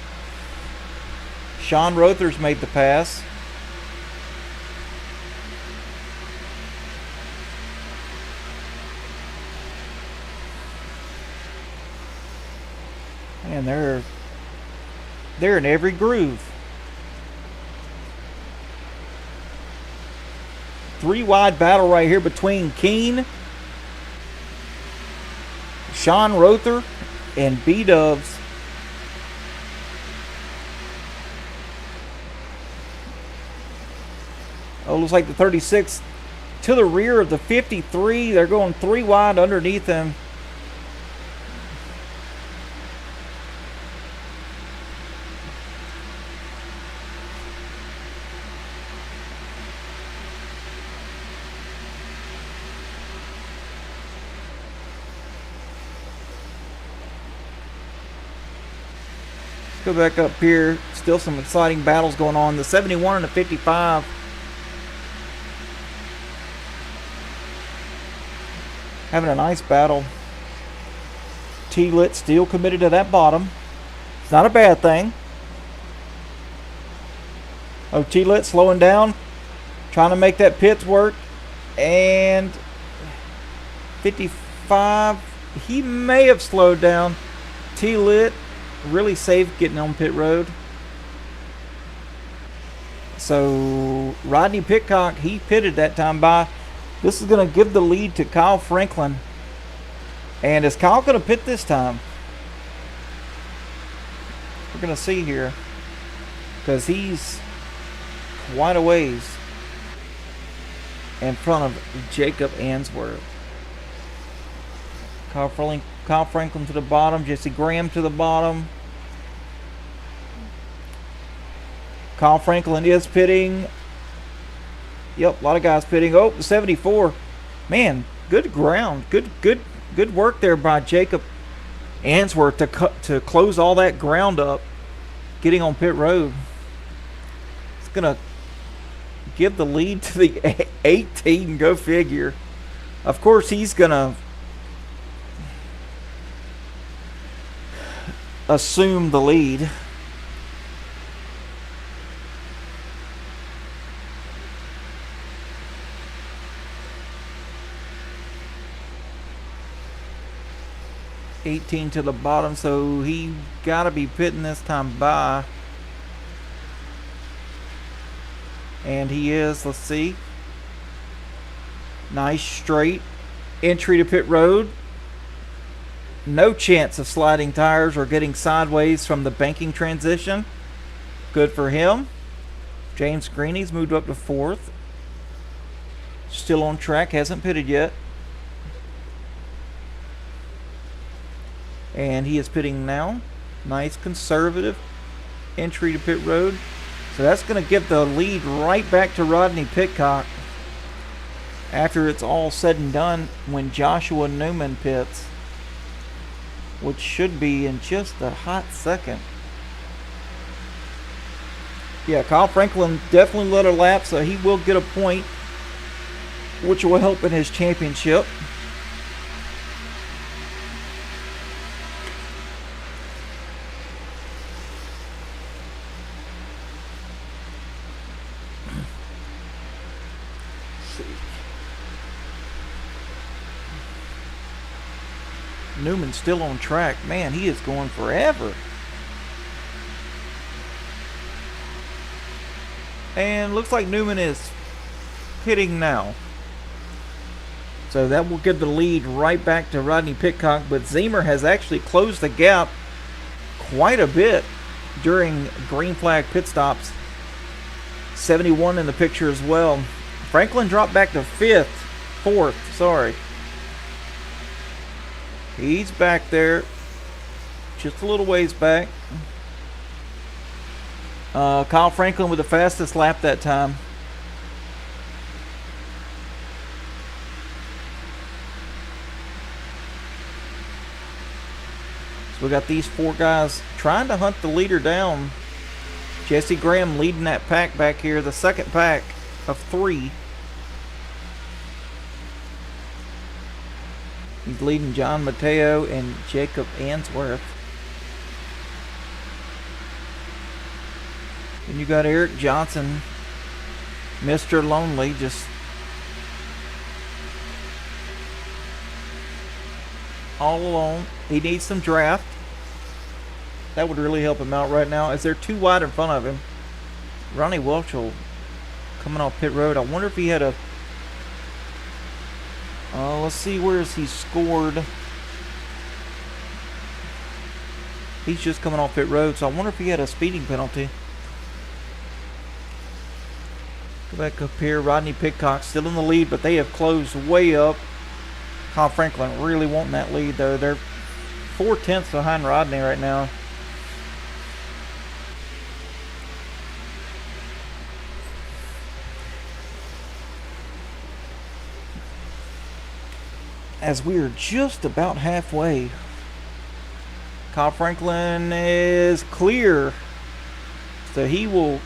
Sean Rother's made the pass. And they're in every groove. 3-wide battle right here between Keene, Sean Rother, and B-Dubs. Oh, looks like the 36 to the rear of the 53. They're going 3 wide underneath them. Go back up here. Still some exciting battles going on. The 71 and the 55. Having a nice battle. T-Lit still committed to that bottom. It's not a bad thing. Oh, T-Lit slowing down. Trying to make that pits work. And 55. He may have slowed down. T-Lit really safe getting on pit road. So Rodney Pitcock, he pitted that time by. This is going to give the lead to Kyle Franklin. And is Kyle going to pit this time? We're going to see here, because he's quite a ways in front of Jacob Answorth. Kyle Franklin to the bottom. Jesse Graham to the bottom. Kyle Franklin is pitting. Yep, a lot of guys pitting. Oh, the 74. Man, good ground. Good work there by Jacob Answorth to close all that ground up, getting on pit road. It's going to give the lead to the 18. Go figure. Of course, he's going to assume the lead. $18 to the bottom, so he gotta be pitting this time by. And he is. Let's see. Nice straight entry to pit road. No chance of sliding tires or getting sideways from the banking transition. Good for him. James Greeney's moved up to 4th. Still on track, hasn't pitted yet. And he is pitting now. Nice conservative entry to pit road. So that's going to give the lead right back to Rodney Pitcock after it's all said and done when Joshua Newman pits, which should be in just a hot second. Yeah, Kyle Franklin definitely led a lap, so he will get a point, which will help in his championship. Newman's still on track. Man, he is going forever. And looks like Newman is pitting now. So that will give the lead right back to Rodney Pitcock, but Zemer has actually closed the gap quite a bit during green flag pit stops. 71 in the picture as well. Franklin dropped back to fourth, sorry. He's back there, just a little ways back. Kyle Franklin with the fastest lap that time. So we got these 4 guys trying to hunt the leader down. Jesse Graham leading that pack back here, the second pack of 3. He's leading John Mateo and Jacob Answorth. And you got Eric Johnson, Mr. Lonely, just all alone. He needs some draft. That would really help him out right now, as they're too wide in front of him. Ronnie Welchel coming off pit road. I wonder if he had a... let's see, where is he scored? He's just coming off pit road, so I wonder if he had a speeding penalty. Go back up here. Rodney Pitcock still in the lead, but they have closed way up. Kyle Franklin really wanting that lead, though. They're 4/10 behind Rodney right now. As we are just about halfway, Kyle Franklin is clear, so he will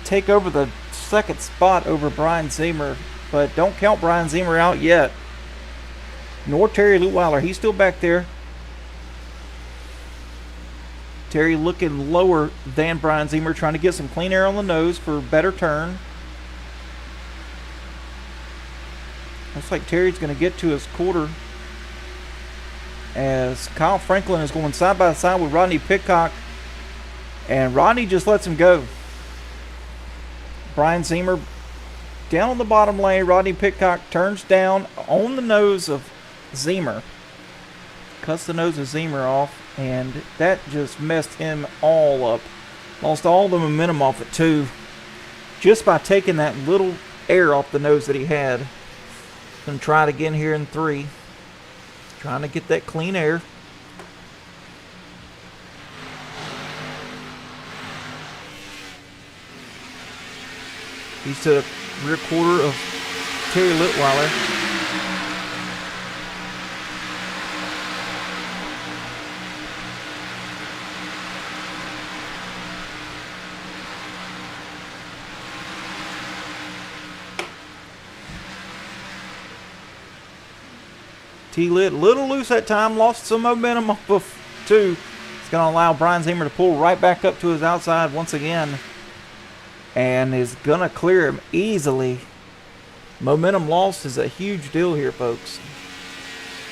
take over the second spot over Brian Zemer, but don't count Brian Zemer out yet, nor Terry Lutweiler. He's still back there. Terry looking lower than Brian Zemer, trying to get some clean air on the nose for a better turn. Looks like Terry's going to get to his quarter, as Kyle Franklin is going side by side with Rodney Pitcock, and Rodney just lets him go. Brian Zemer down on the bottom lane. Rodney Pitcock turns down on the nose of Zemer, cuts the nose of Zemer off, and that just messed him all up. Lost all the momentum off it too, just by taking that little air off the nose that he had. Gonna try it again here in 3. Trying to get that clean air. He's to the rear quarter of Terry Litweiler. T-Lit, little loose that time, lost some momentum off of 2. It's going to allow Brian Zemer to pull right back up to his outside once again, and is going to clear him easily. Momentum lost is a huge deal here, folks.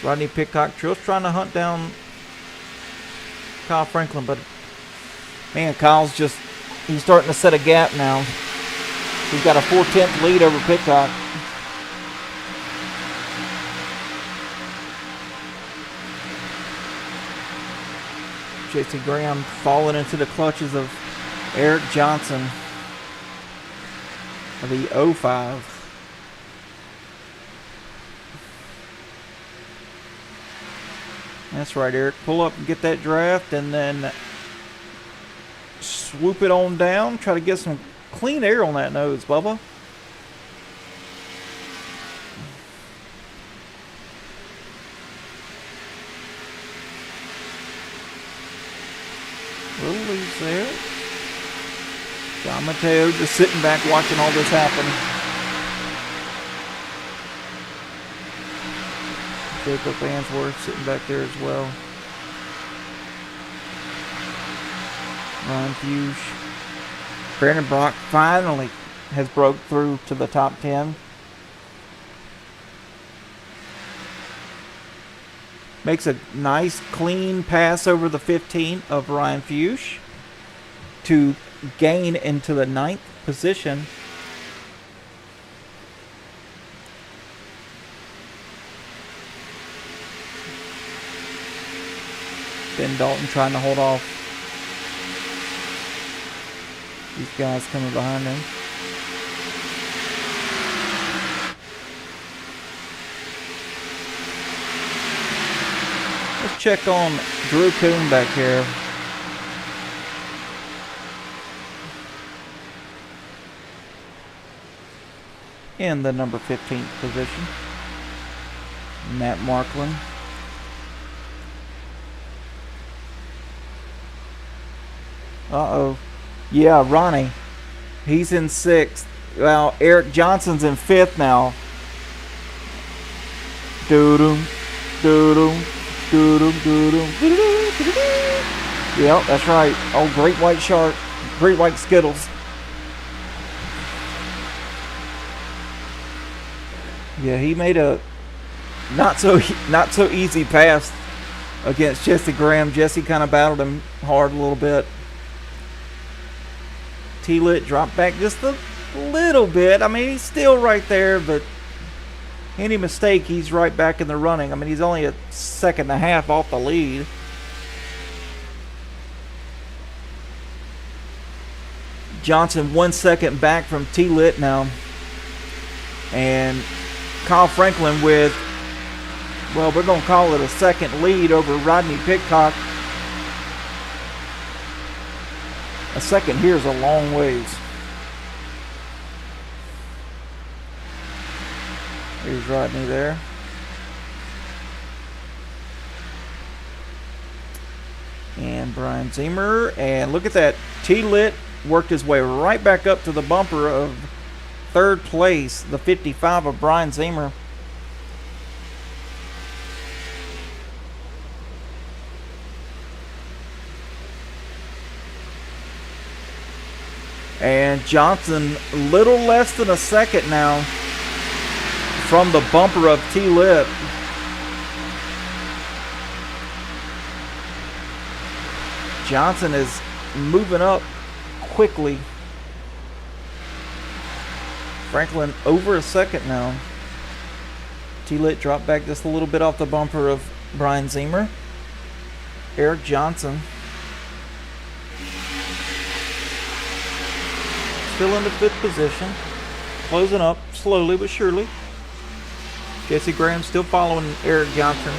Rodney Pitcock just trying to hunt down Kyle Franklin, but man, Kyle's he's starting to set a gap now. He's got a 4/10 lead over Pitcock. J.C. Graham falling into the clutches of Eric Johnson of the 05. That's right, Eric. Pull up and get that draft, and then swoop it on down. Try to get some clean air on that nose, Bubba. Little loose there. John Mateo just sitting back watching all this happen. Jacob Answorth sitting back there as well. Ryan Fuchs. Brandon Brock finally has broke through to the top 10. Makes a nice clean pass over the 15 of Ryan Fuchs to gain into the 9th position. Ben Dalton trying to hold off these guys coming behind him. Let's check on Drew Coon back here. In the number 15th position. Matt Marklin. Uh-oh. Yeah, Ronnie. He's in 6th. Well, Eric Johnson's in 5th now. Doo-doom, doo-doom, doo-doom, doo-doom, doo-doom, doo-doom. Yep, that's right. Oh, Great White Shark. Great White Skittles. Yeah, he made a not so easy pass against Jesse Graham. Jesse kind of battled him hard a little bit. T-Lit dropped back just a little bit. I mean, he's still right there, but any mistake, he's right back in the running. I mean, he's only a second and a half off the lead. Johnson 1 second back from T-Lit now. And Kyle Franklin with, well, we're going to call it a second lead over Rodney Pitcock. A second here is a long ways. Here's Rodney there. And Brian Zimmer. And look at that. T-Lit worked his way right back up to the bumper of 3rd place, the 55 of Brian Zimmer. And Johnson, little less than a second now from the bumper of T-Lit. Johnson is moving up quickly. Franklin over a second now. T-Lit dropped back just a little bit off the bumper of Brian Zimmer. Eric Johnson still in the 5th position. Closing up slowly but surely. Jesse Graham still following Eric Johnson.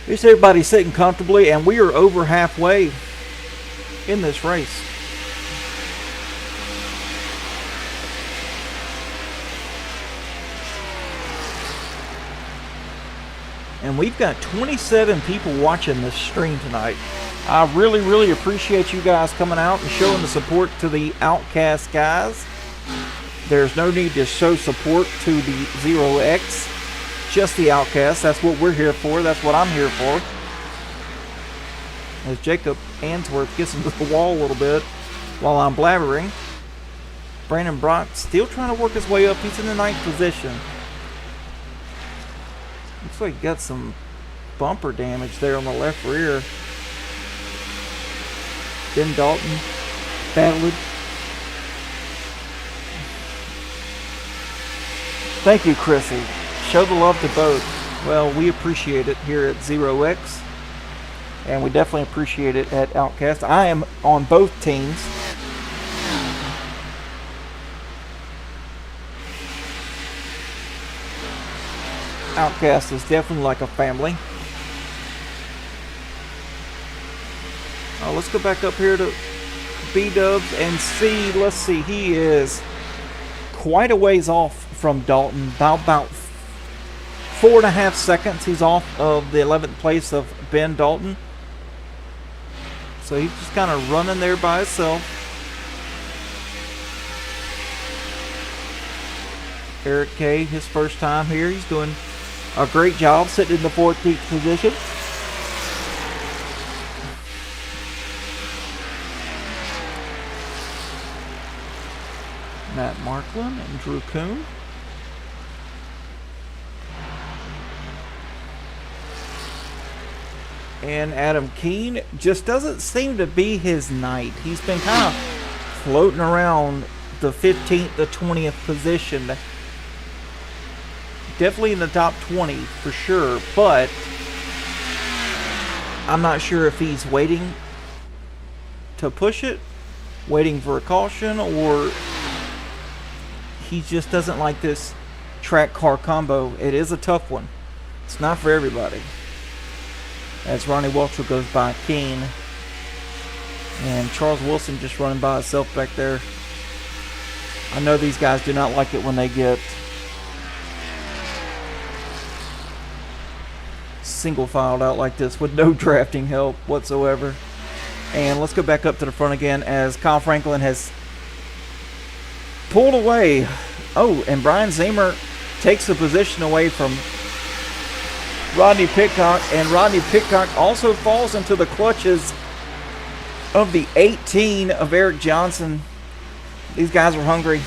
At least everybody's sitting comfortably, and we are over halfway in this race. And we've got 27 people watching this stream tonight. I really, really appreciate you guys coming out and showing the support to the Outcast guys. There's no need to show support to the 0X. Just the Outcast. That's what we're here for. That's what I'm here for. As Jacob Answorth gets into the wall a little bit while I'm blabbering. Brandon Brock still trying to work his way up. He's in the 9th position. Looks like he got some bumper damage there on the left rear. Ben Dalton battled. Thank you, Chrissy. Show the love to both. Well, we appreciate it here at 0X. And we definitely appreciate it at Outcast. I am on both teams. Outcast is definitely like a family. Let's go back up here to B-Dubs and see. Let's see. He is quite a ways off from Dalton. About 4.5 seconds he's off of the 11th place of Ben Dalton. So he's just kind of running there by himself. Eric K, his first time here. He's doing a great job sitting in the 14th position. Matt Marklin and Drew Coon. And Adam Keene just doesn't seem to be his night. He's been kind of floating around the 15th to 20th position. Definitely in the top 20 for sure, but I'm not sure if he's waiting to push it, waiting for a caution, or he just doesn't like this track car combo. It is a tough one. It's not for everybody. As Ronnie Waltrip goes by Keen. And Charles Wilson just running by himself back there. I know these guys do not like it when they get single filed out like this with no drafting help whatsoever. And let's go back up to the front again as Kyle Franklin has pulled away. Oh, and Brian Zemer takes the position away from Rodney Pitcock, and Rodney Pitcock also falls into the clutches of the 18 of Eric Johnson. These guys are hungry.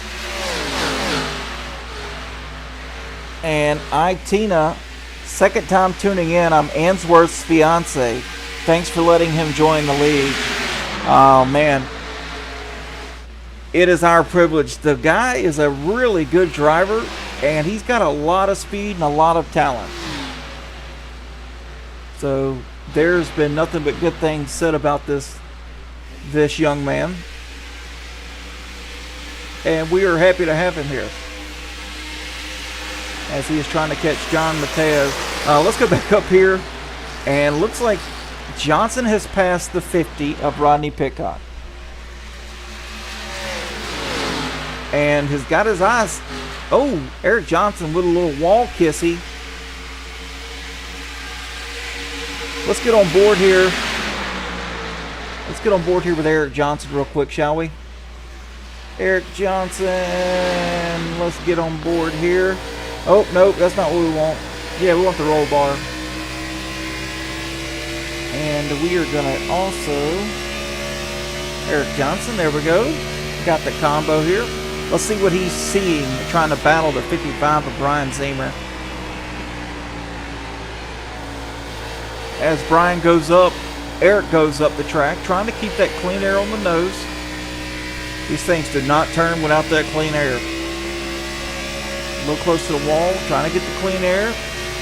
And Tina, second time tuning in. I'm Answorth's fiance. Thanks for letting him join the league. Oh, man. It is our privilege. The guy is a really good driver, and he's got a lot of speed and a lot of talent. So there's been nothing but good things said about this young man. And we are happy to have him here as he is trying to catch John Mateo. Let's go back up here. And looks like Johnson has passed the 50 of Rodney Pitcock. And has got his eyes. Oh, Eric Johnson with a little wall kissy. Let's get on board here. Let's get on board here with Eric Johnson real quick, shall we? Eric Johnson. Let's get on board here. Oh, nope, that's not what we want. Yeah, we want the roll bar. And we are going to also... Eric Johnson, there we go. Got the combo here. Let's see what he's seeing, trying to battle the 55 of Brian Zemer. As Brian goes up, Eric goes up the track, trying to keep that clean air on the nose. These things do not turn without that clean air. A little close to the wall, trying to get the clean air.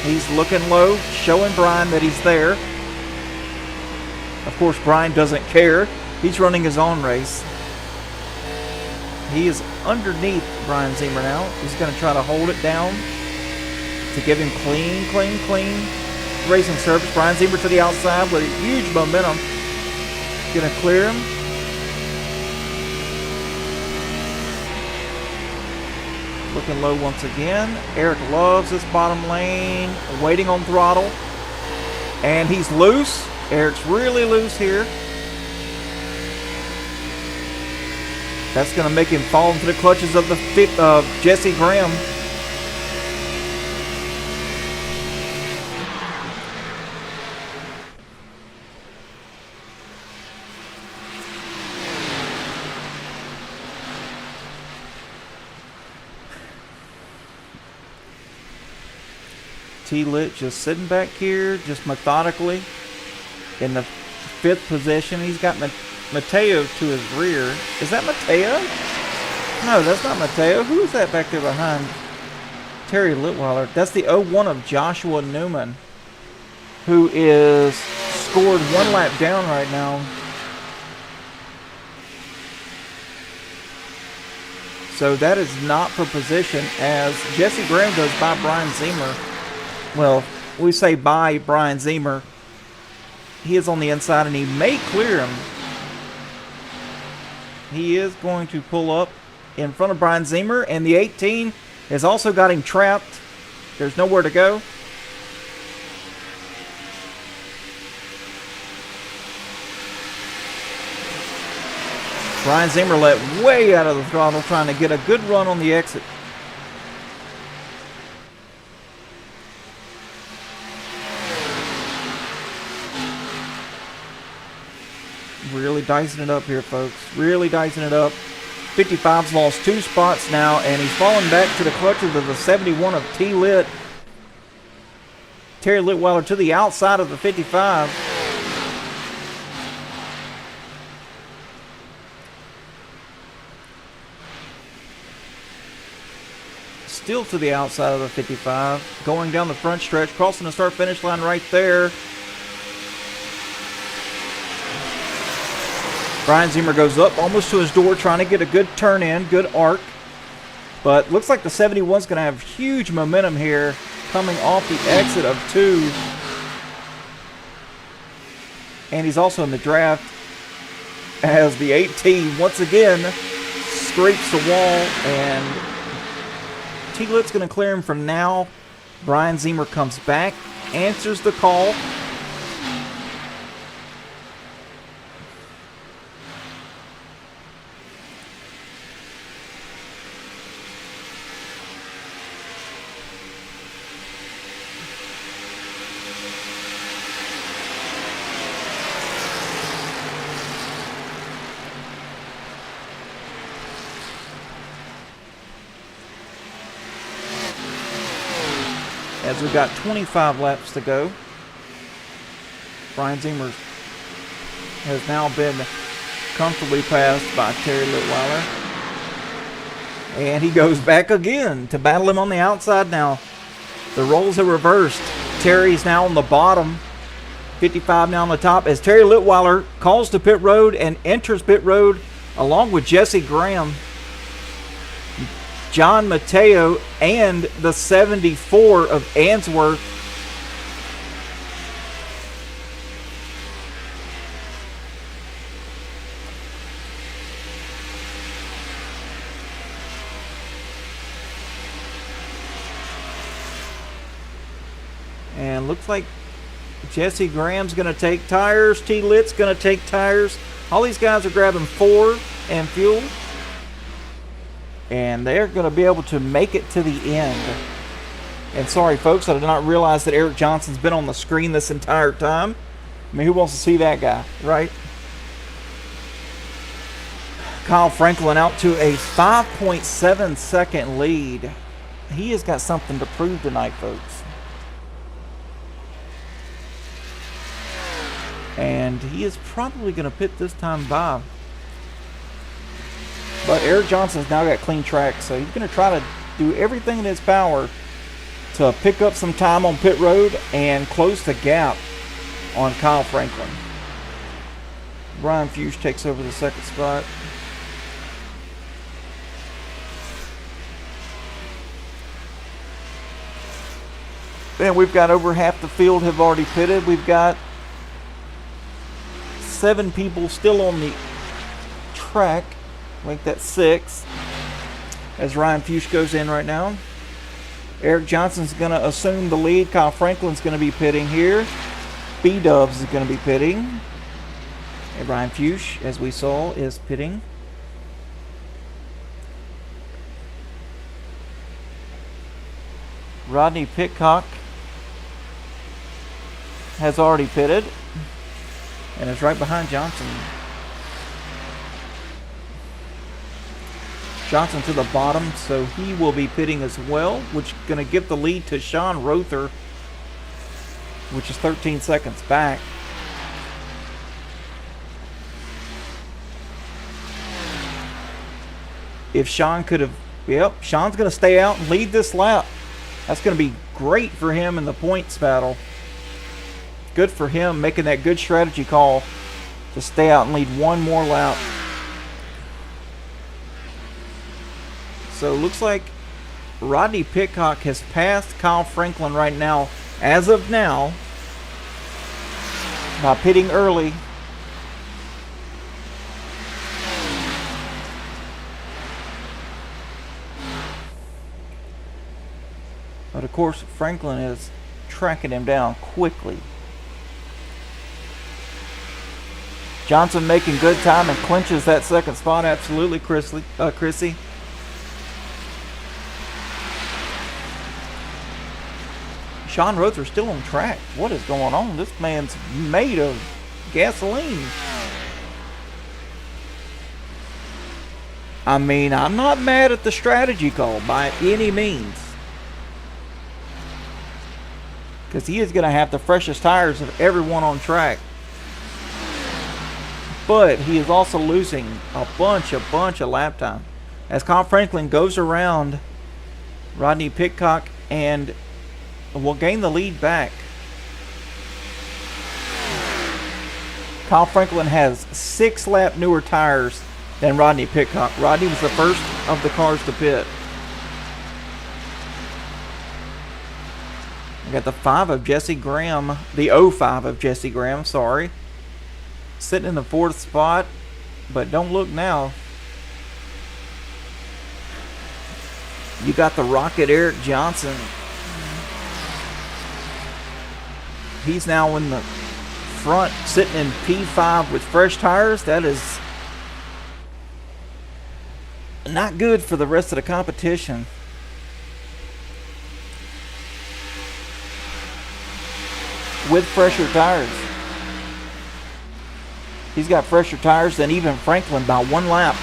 He's looking low, showing Brian that he's there. Of course, Brian doesn't care. He's running his own race. He is underneath Brian Zemer now. He's going to try to hold it down to give him clean racing surface. Brian Zemer to the outside with huge momentum. Going to clear him. Looking low once again. Eric loves this bottom lane. Waiting on throttle. And he's loose. Eric's really loose here. That's going to make him fall into the clutches of Jesse Graham. T-Lit just sitting back here, just methodically in the 5th position. He's got Mateo to his rear. Is that Mateo? No, that's not Mateo. Who is that back there behind Terry Litweiler? That's the 01 of Joshua Newman, who is scored 1 lap down right now. So that is not for position as Jesse Graham goes by Brian Zemer. Well, we say by Brian Zemer. He is on the inside and he may clear him. He is going to pull up in front of Brian Zemer, and the 18 has also got him trapped. There's nowhere to go. Brian Zemer let way out of the throttle trying to get a good run on the exit. Really dicing it up here, folks. Really dicing it up. 55's lost 2 spots now, and he's falling back to the clutches of the 71 of T-Lit. Terry Litweiler to the outside of the 55. still to the outside of the 55. Going down the front stretch, crossing the start-finish line right there. Brian Zimmer goes up almost to his door, trying to get a good turn in, good arc. But looks like the 71's going to have huge momentum here coming off the exit of 2. And he's also in the draft as the 18 once again scrapes the wall, and T-Lit's going to clear him from now. Brian Zimmer comes back, answers the call. As we've got 25 laps to go. Brian Zimmer has now been comfortably passed by Terry Litweiler. And he goes back again to battle him on the outside now. The roles are reversed. Terry's now on the bottom. 55 now on the top as Terry Litweiler calls to pit road and enters pit road along with Jesse Graham, John Mateo, and the 74 of Answorth. And looks like Jesse Graham's going to take tires. T-Lit's going to take tires. All these guys are grabbing 4 and fuel. And they're going to be able to make it to the end. And sorry, folks, I did not realize that Eric Johnson's been on the screen this entire time. I mean, who wants to see that guy, right? Kyle Franklin out to a 5.7 second lead. He has got something to prove tonight, folks. And he is probably going to pit this time by. But Eric Johnson's now got clean tracks, so he's going to try to do everything in his power to pick up some time on pit road and close the gap on Kyle Franklin. Brian Fuchs takes over the second spot. And we've got over half the field have already pitted. We've got 7 people still on the track. Make that 6 as Ryan Fuchs goes in right now. Eric Johnson's going to assume the lead. Kyle Franklin's going to be pitting here. B-Dubs is going to be pitting. And Ryan Fuchs, as we saw, is pitting. Rodney Pitcock has already pitted and is right behind Johnson. Johnson to the bottom, so he will be pitting as well, which is going to give the lead to Sean Rother, which is 13 seconds back. If Sean could have, Sean's going to stay out and lead this lap. That's going to be great for him in the points battle. Good for him making that good strategy call to stay out and lead one more lap. So it looks like Rodney Pitcock has passed Kyle Franklin right now, as of now, by pitting early. But of course, Franklin is tracking him down quickly. Johnson making good time and clinches that second spot. Absolutely, Chrissy. Sean Rother's still on track. What is going on? This man's made of gasoline. I mean, I'm not mad at the strategy call by any means, because he is going to have the freshest tires of everyone on track. But he is also losing a bunch of lap time. As Kyle Franklin goes around Rodney Pitcock and will gain the lead back. Kyle Franklin has 6 lap newer tires than Rodney Pitcock. Rodney was the first of the cars to pit. We got the 5 of Jesse Graham, the 05 of Jesse Graham, sorry. Sitting in the 4th spot, but don't look now. You got the Rocket Eric Johnson. He's now in the front, sitting in P5 with fresh tires. That is not good for the rest of the competition. With fresher tires. He's got fresher tires than even Franklin by 1 lap.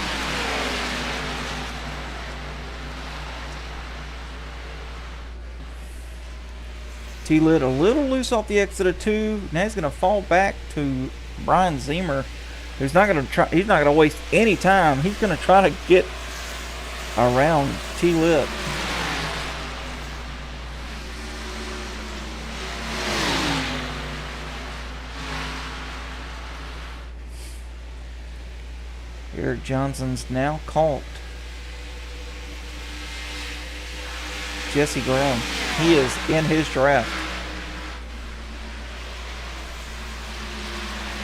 T-Lid a little loose off the exit of 2. Now he's going to fall back to Brian Zemer, who's not going to try. He's not going to waste any time. He's going to try to get around T-Lid. Eric Johnson's now caught Jesse Graham. He is in his draft.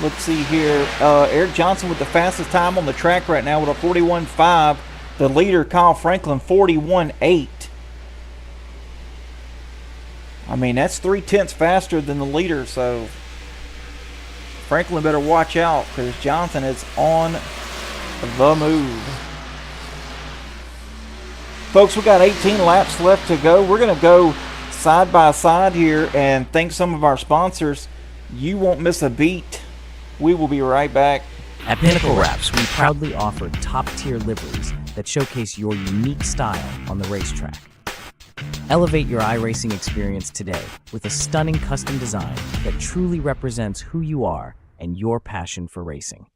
Let's see here. Eric Johnson with the fastest time on the track right now with a 41.5. The leader, Kyle Franklin, 41.8. I mean, that's 0.3 faster than the leader, so Franklin better watch out because Johnson is on the move. Folks, we got 18 laps left to go. We're going to go side by side here and thank some of our sponsors. You won't miss a beat. We will be right back. At Pinnacle Wraps, we proudly offer top-tier liveries that showcase your unique style on the racetrack. Elevate your iRacing experience today with a stunning custom design that truly represents who you are and your passion for racing.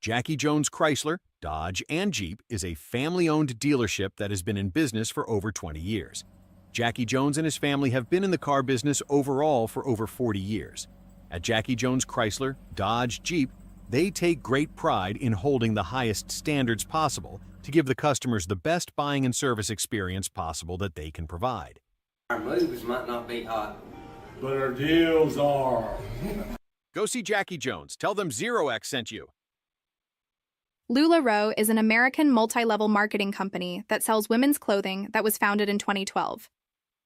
Jackie Jones Chrysler, Dodge, and Jeep is a family-owned dealership that has been in business for over 20 years. Jackie Jones and his family have been in the car business overall for over 40 years. At Jackie Jones Chrysler, Dodge, Jeep, they take great pride in holding the highest standards possible to give the customers the best buying and service experience possible that they can provide. Our moves might not be hot, but our deals are. Go see Jackie Jones. Tell them ZeroX sent you. LuLaRoe is an American multi-level marketing company that sells women's clothing that was founded in 2012.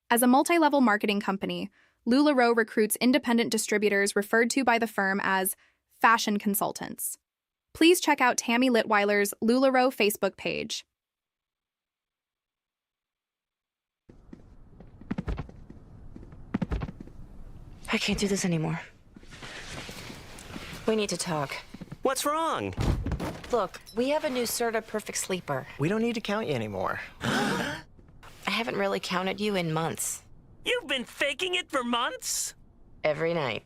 As a multi-level marketing company, LuLaRoe recruits independent distributors referred to by the firm as fashion consultants. Please check out Tammy Litweiler's LuLaRoe Facebook page. I can't do this anymore. We need to talk. What's wrong? Look, we have a new Serta Perfect Sleeper. We don't need to count you anymore. I haven't really counted you in months. You've been faking it for months? Every night.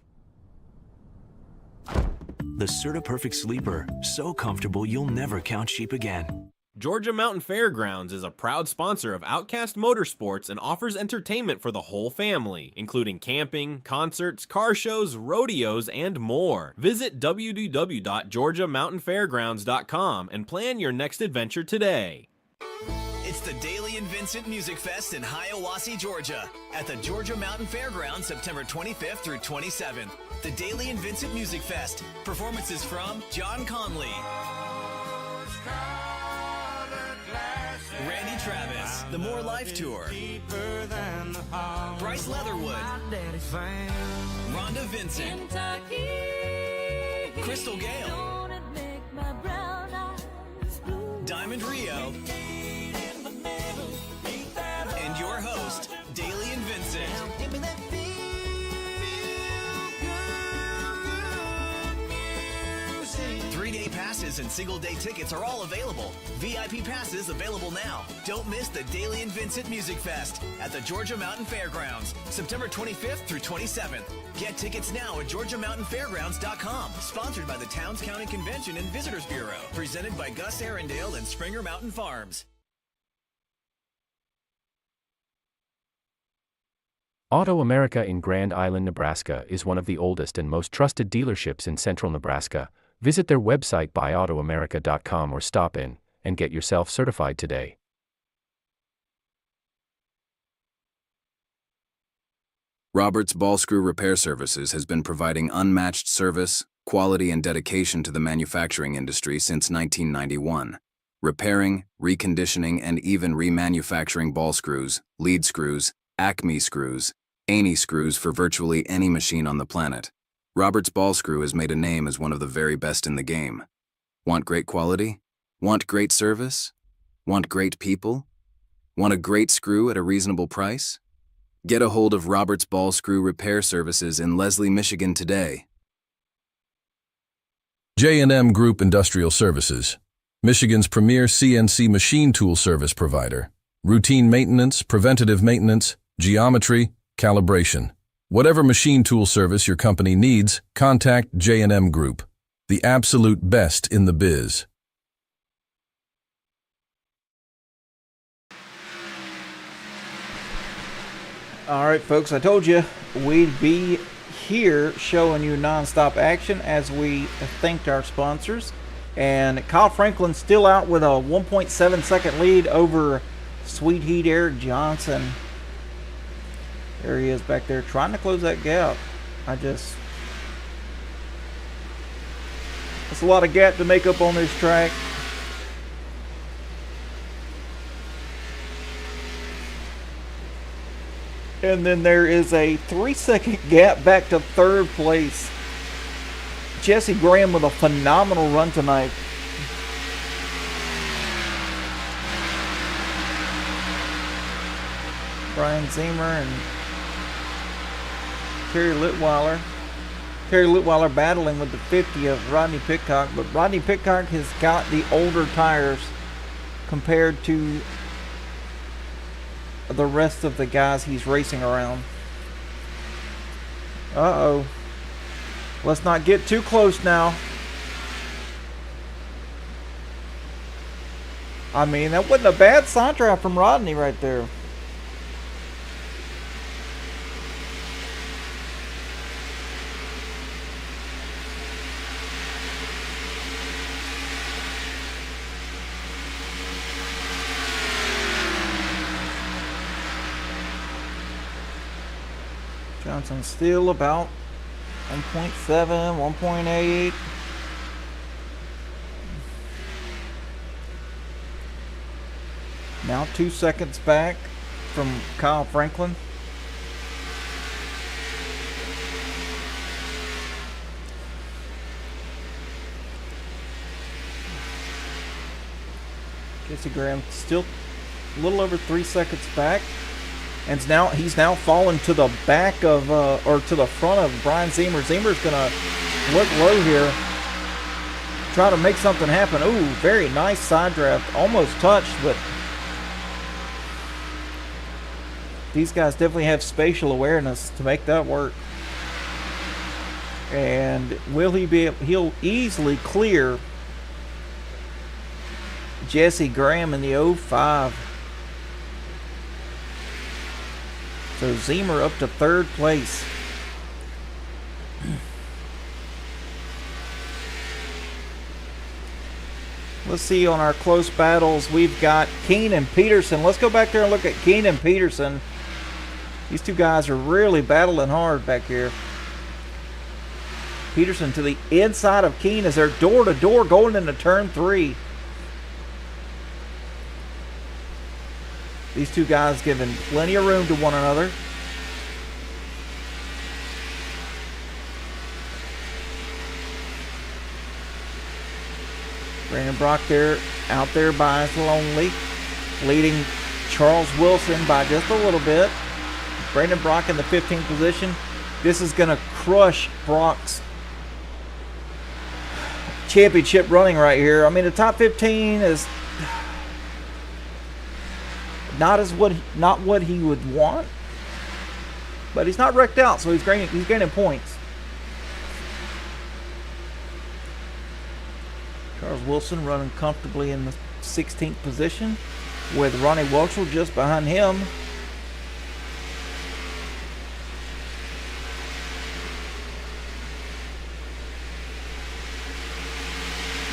The Serta Perfect Sleeper. So comfortable you'll never count sheep again. Georgia Mountain Fairgrounds is a proud sponsor of Outcast Motorsports and offers entertainment for the whole family, including camping, concerts, car shows, rodeos, and more. Visit www.georgiamountainfairgrounds.com and plan your next adventure today. It's the Daly and Vincent Music Fest in Hiawassee, Georgia, at the Georgia Mountain Fairgrounds, September 25th through 27th. The Daly and Vincent Music Fest. Performances from John Conley, Randy Travis, The More Life Tour, Bryce Leatherwood, Rhonda Vincent, Crystal Gale, Diamond Rio, and your host, Daly and Vincent. 3-day passes passes and single-day tickets are all available. VIP passes available now. Don't miss the Daly and Vincent Music Fest at the Georgia Mountain Fairgrounds, September 25th through 27th. Get tickets now at GeorgiaMountainFairgrounds.com. Sponsored by the Towns County Convention and Visitors Bureau. Presented by Gus Arundel and Springer Mountain Farms. Auto America in Grand Island, Nebraska is one of the oldest and most trusted dealerships in central Nebraska. Visit their website buyautoamerica.com or stop in and get yourself certified today. Roberts Ball Screw Repair Services has been providing unmatched service, quality, and dedication to the manufacturing industry since 1991. Repairing, reconditioning, and even remanufacturing ball screws, lead screws, Acme screws, Aney screws for virtually any machine on the planet. Roberts Ball Screw has made a name as one of the very best in the game. Want great quality? Want great service? Want great people? Want a great screw at a reasonable price? Get a hold of Roberts Ball Screw Repair Services in Leslie, Michigan today. J&M Group Industrial Services, Michigan's premier CNC machine tool service provider. Routine maintenance, preventative maintenance, geometry, calibration. Whatever machine tool service your company needs, contact J&M Group, the absolute best in the biz. All right, folks, I told you we'd be here showing you nonstop action as we thanked our sponsors. And Kyle Franklin's still out with a 1.7 second lead over Sweet Heat Eric Johnson. There he is back there trying to close that gap. That's a lot of gap to make up on this track. And then there is a 3-second gap back to third place. Jesse Graham with a phenomenal run tonight. Brian Ziemer and Terry Litweiler. Terry Litweiler battling with the 50 of Rodney Pitcock, but Rodney Pitcock has got the older tires compared to the rest of the guys he's racing around. Uh-oh. Let's not get too close now. I mean, that wasn't a bad side draft from Rodney right there. Johnson still about 1.7, 1.8. Now 2 seconds back from Kyle Franklin. Jesse Graham still a little over 3 seconds back. And he's now fallen to the back of, or to the front of Brian Ziemer. Ziemer's going to look low here. Try to make something happen. Ooh, very nice side draft. Almost touched, but these guys definitely have spatial awareness to make that work. And will he be able, he'll easily clear Jesse Graham in the 05. So Ziemer up to third place. Let's see on our close battles. We've got Keene and Peterson. Let's go back there and look at Keene and Peterson. These two guys are really battling hard back here. Peterson to the inside of Keene as they're door to door going into turn 3. These two guys giving plenty of room to one another. Brandon Brock there, out there by his lonely, leading Charles Wilson by just a little bit. Brandon Brock in the 15th position. This is going to crush Brock's championship running right here. I mean, the top 15 is not what he would want, but he's not wrecked out, so he's gaining points. Charles Wilson running comfortably in the 16th position, with Ronnie Welchel just behind him.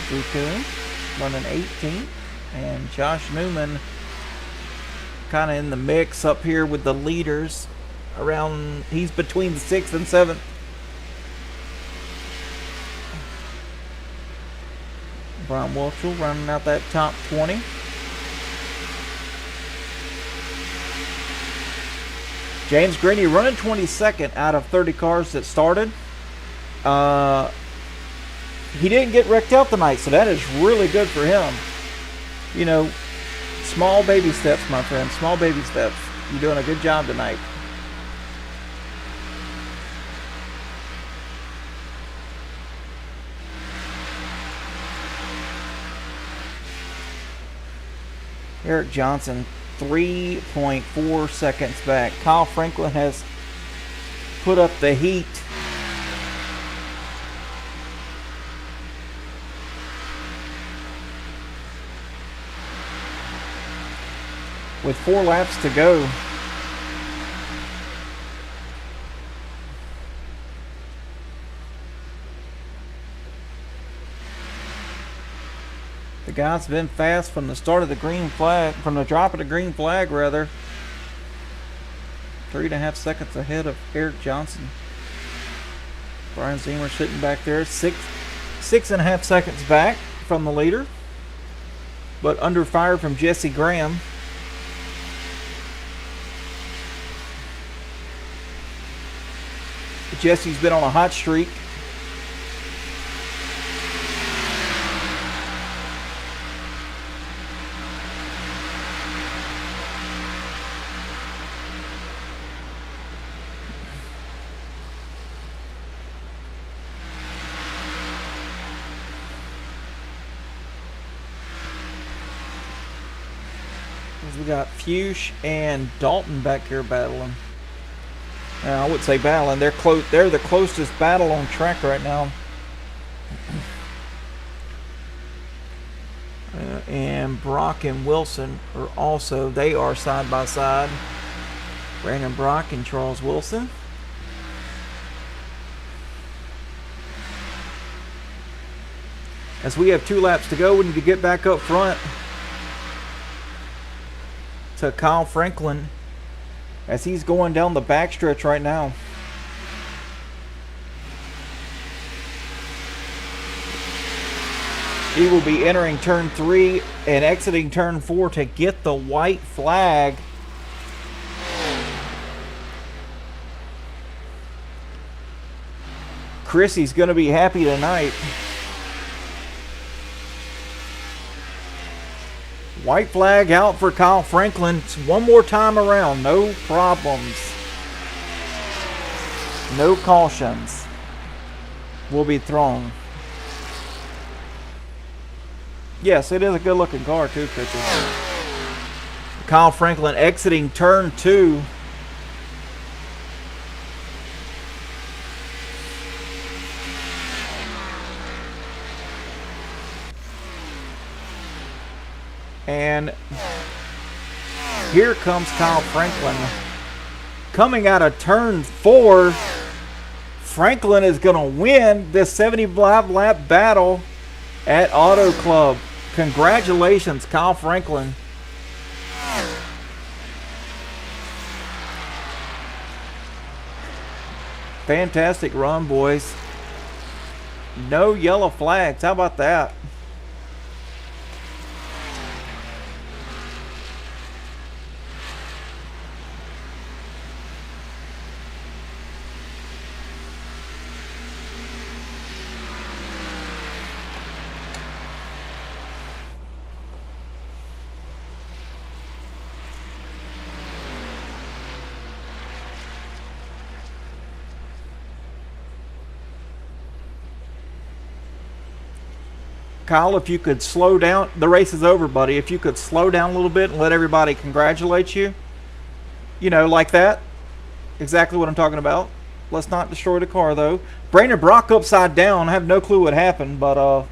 Drew Coon running 18th, and Josh Newman kind of in the mix up here with the leaders. He's between the 6th and 7th. Brian Welchel running out that top 20. James Grady running 22nd out of 30 cars that started. He didn't get wrecked out tonight, so that is really good for him. You know, small baby steps, my friend. Small baby steps. You're doing a good job tonight. Eric Johnson, 3.4 seconds back. Kyle Franklin has put up the heat. With 4 laps to go. The guy's been fast from the start of the green flag, from the drop of the green flag rather. 3.5 seconds ahead of Eric Johnson. Brian Zimmer sitting back there, 6.5 seconds back from the leader, but under fire from Jesse Graham. Jesse's been on a hot streak. We got Fuchs and Dalton back here battling. I would say battling. They're close. They're the closest battle on track right now. And Brock and Wilson are also. They are side by side. Brandon Brock and Charles Wilson. As we have 2 laps to go, we need to get back up front to Kyle Franklin as he's going down the backstretch right now. He will be entering turn 3 and exiting turn 4 to get the white flag. Chrissy's going to be happy tonight. White flag out for Kyle Franklin. It's one more time around. No problems. No cautions will be thrown. Yes, it is a good looking car too, Chrissy. Kyle Franklin exiting turn 2. And here comes Kyle Franklin. Coming out of turn 4, Franklin is going to win this 75-lap battle at Auto Club. Congratulations, Kyle Franklin. Fantastic run, boys. No yellow flags. How about that? Kyle, if you could slow down. The race is over, buddy. If you could slow down a little bit and let everybody congratulate you. Like that. Exactly what I'm talking about. Let's not destroy the car, though. Brandon Brock upside down. I have no clue what happened, but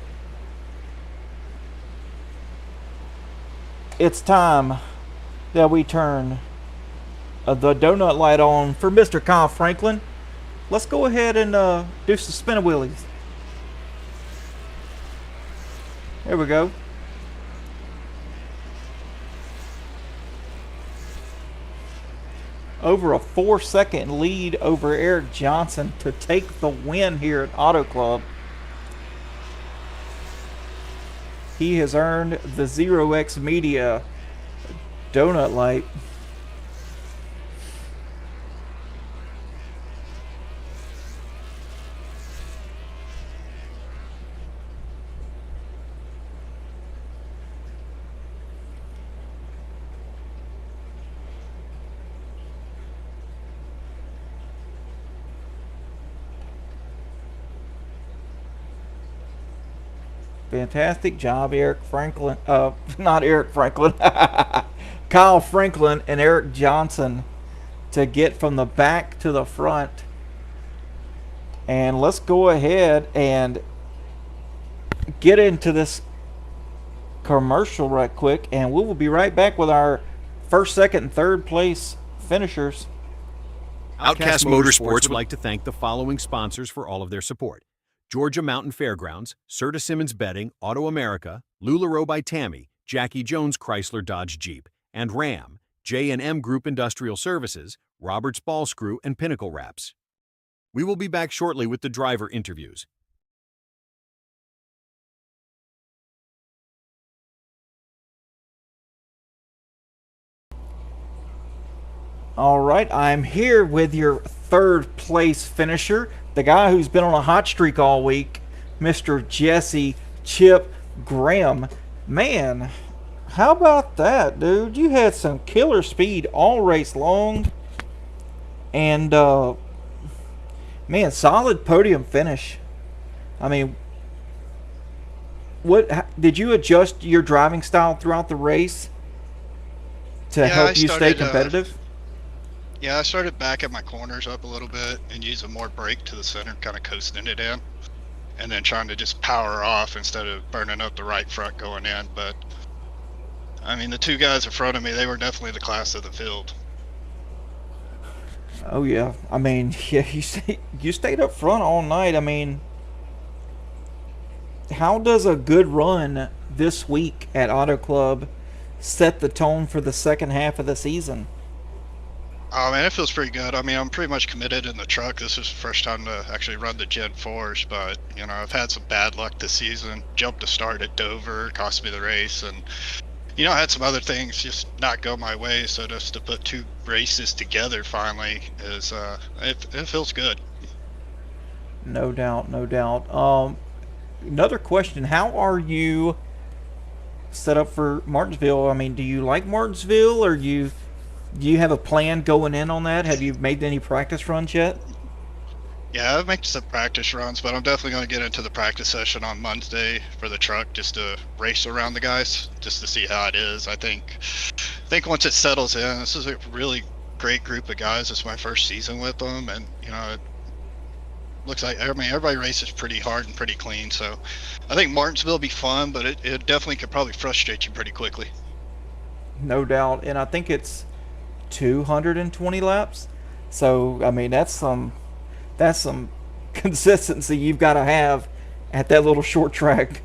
it's time that we turn the donut light on for Mr. Kyle Franklin. Let's go ahead and do some spin wheelies. There we go. Over a 4-second lead over Eric Johnson to take the win here at Auto Club. He has earned the 0X Media donut light. Fantastic job, Eric Franklin. Not Eric Franklin. Kyle Franklin and Eric Johnson to get from the back to the front. And let's go ahead and get into this commercial right quick, and we will be right back with our first, second, and third place finishers. Outcast Motorsports would like to thank the following sponsors for all of their support: Georgia Mountain Fairgrounds, Serta Simmons Bedding, Auto America, LuLaRoe by Tammy, Jackie Jones Chrysler Dodge Jeep, and Ram, J&M Group Industrial Services, Roberts Ball Screw, and Pinnacle Wraps. We will be back shortly with the driver interviews. All right, I'm here with your third place finisher, the guy who's been on a hot streak all week, Mr. Jesse Chip Graham. Man, how about that, dude? You had some killer speed all race long. And, man, solid podium finish. I mean, did you adjust your driving style throughout the race to help you stay competitive? Yeah, I started backing my corners up a little bit and using more brake to the center, kind of coasting it in, and then trying to just power off instead of burning up the right front going in. But, I mean, the two guys in front of me, they were definitely the class of the field. Oh, yeah. I mean, yeah, you stayed up front all night. I mean, how does a good run this week at Auto Club set the tone for the second half of the season? Oh man, it feels pretty good. I mean, I'm pretty much committed in the truck. This is the first time to actually run the Gen4s, but I've had some bad luck this season. Jumped to start at Dover, cost me the race, and I had some other things just not go my way. So just to put two races together finally is it feels good. No doubt, no doubt. Another question: how are you set up for Martinsville? I mean, do you like Martinsville, or do you have a plan going in on that? Have you made any practice runs yet? Yeah, I've made some practice runs, but I'm definitely going to get into the practice session on Monday for the truck just to race around the guys, just to see how it is. I think once it settles in, this is a really great group of guys. It's my first season with them, and it looks like everybody races pretty hard and pretty clean. So I think Martinsville will be fun, but it definitely could probably frustrate you pretty quickly. No doubt, and I think it's 220 laps. So I mean, that's some consistency you've got to have at that little short track.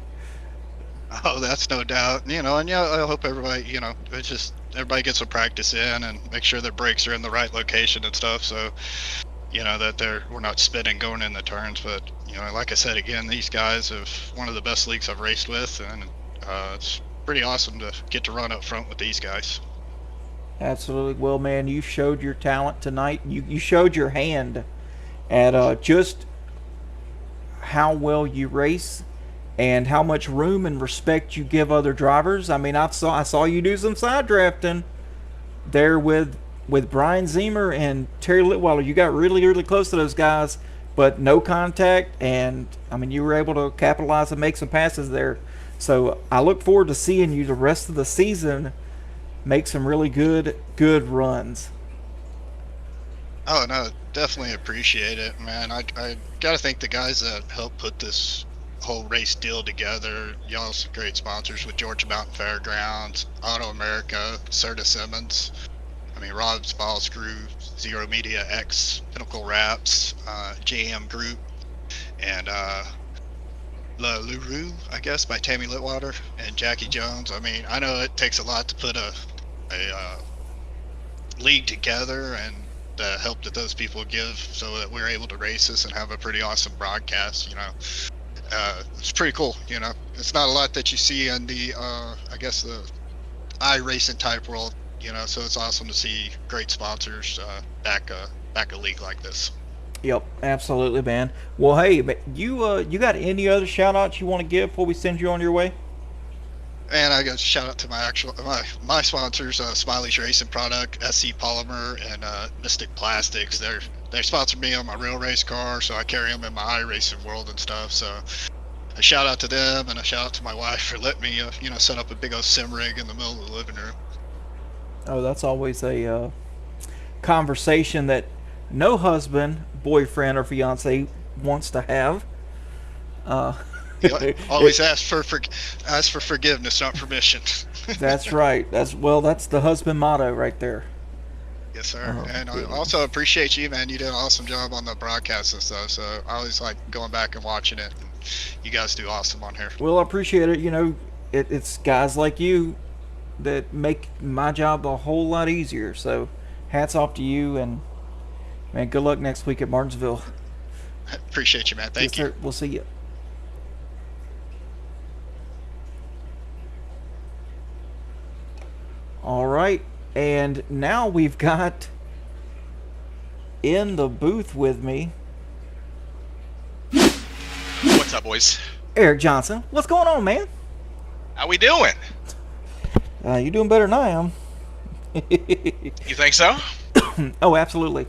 Oh, that's no doubt. And I hope everybody, it's just everybody gets some practice in and make sure their brakes are in the right location and stuff. So, that we're not spinning going in the turns. But, like I said, again, these guys have one of the best leagues I've raced with, and it's pretty awesome to get to run up front with these guys. Absolutely. Well, man, you showed your talent tonight. You showed your hand at just how well you race and how much room and respect you give other drivers. I mean, I saw you do some side drafting there with Brian Zemer and Terry Litweiler. You got really, really close to those guys, but no contact. And I mean, you were able to capitalize and make some passes there. So I look forward to seeing you the rest of the season make some really good runs. Oh no, definitely appreciate it, man. I gotta thank the guys that helped put this whole race deal together. Y'all some great sponsors with Georgia Mountain Fairgrounds, Auto America, Serta Simmons. I mean, Rob's Ball Screw, Zero Media X, Pinnacle Wraps, JM Group, and La Luru, I guess, by Tammy Litwater and Jackie Jones. I mean, I know it takes a lot to put a league together, and the help that those people give so that we're able to race this and have a pretty awesome broadcast, it's pretty cool. It's not a lot that you see in the I guess the iRacing type world, so it's awesome to see great sponsors back a league like this. Yep, absolutely, man. Well, hey, you got any other shout outs you want to give before we send you on your way? And I got to shout out to my sponsors, Smiley's Racing Product, SC Polymer, and Mystic Plastics. They sponsor me on my real race car, so I carry them in my iRacing world and stuff. So a shout out to them, and a shout out to my wife for letting me, set up a big old sim rig in the middle of the living room. Oh, that's always a conversation that no husband, boyfriend, or fiance wants to have. Always ask for forgiveness, not permission. That's right. That's the husband motto right there. Yes, sir. And I also appreciate you, man. You did an awesome job on the broadcast and stuff. So I always like going back and watching it. And you guys do awesome on here. Well, I appreciate it. It's guys like you that make my job a whole lot easier. So hats off to you, and man, good luck next week at Martinsville. Appreciate you, man. Thank you. Sir. We'll see you. All right, and now we've got in the booth with me. What's up, boys? Eric Johnson. What's going on, man? How we doing? You doing better than I am. You think so? Oh, absolutely.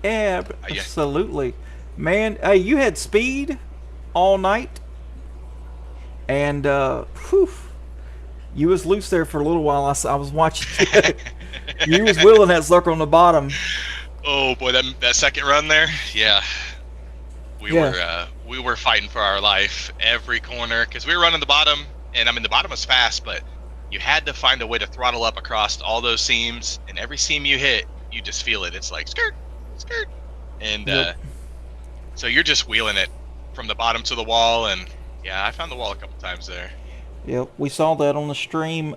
Yeah, absolutely. Man, hey, you had speed all night, and you was loose there for a little while. I was watching. You was wheeling that sucker on the bottom. Oh boy, that second run there, yeah. We were fighting for our life every corner because we were running the bottom, and I mean the bottom was fast, but you had to find a way to throttle up across all those seams, and every seam you hit, you just feel it. It's like skirt, skirt, and so you're just wheeling it from the bottom to the wall, and yeah, I found the wall a couple times there. Yep, we saw that on the stream.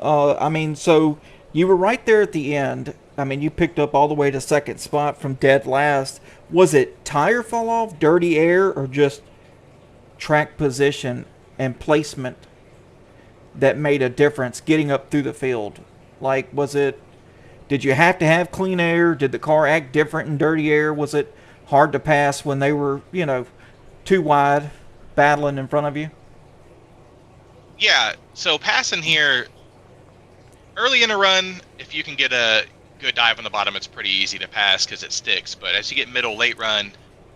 So you were right there at the end. I mean, you picked up all the way to second spot from dead last. Was it tire fall off, dirty air, or just track position and placement that made a difference getting up through the field? Like, did you have to have clean air? Did the car act different in dirty air? Was it hard to pass when they were, too wide, battling in front of you? Yeah, so passing here, early in a run, if you can get a good dive on the bottom, it's pretty easy to pass because it sticks. But as you get middle, late run,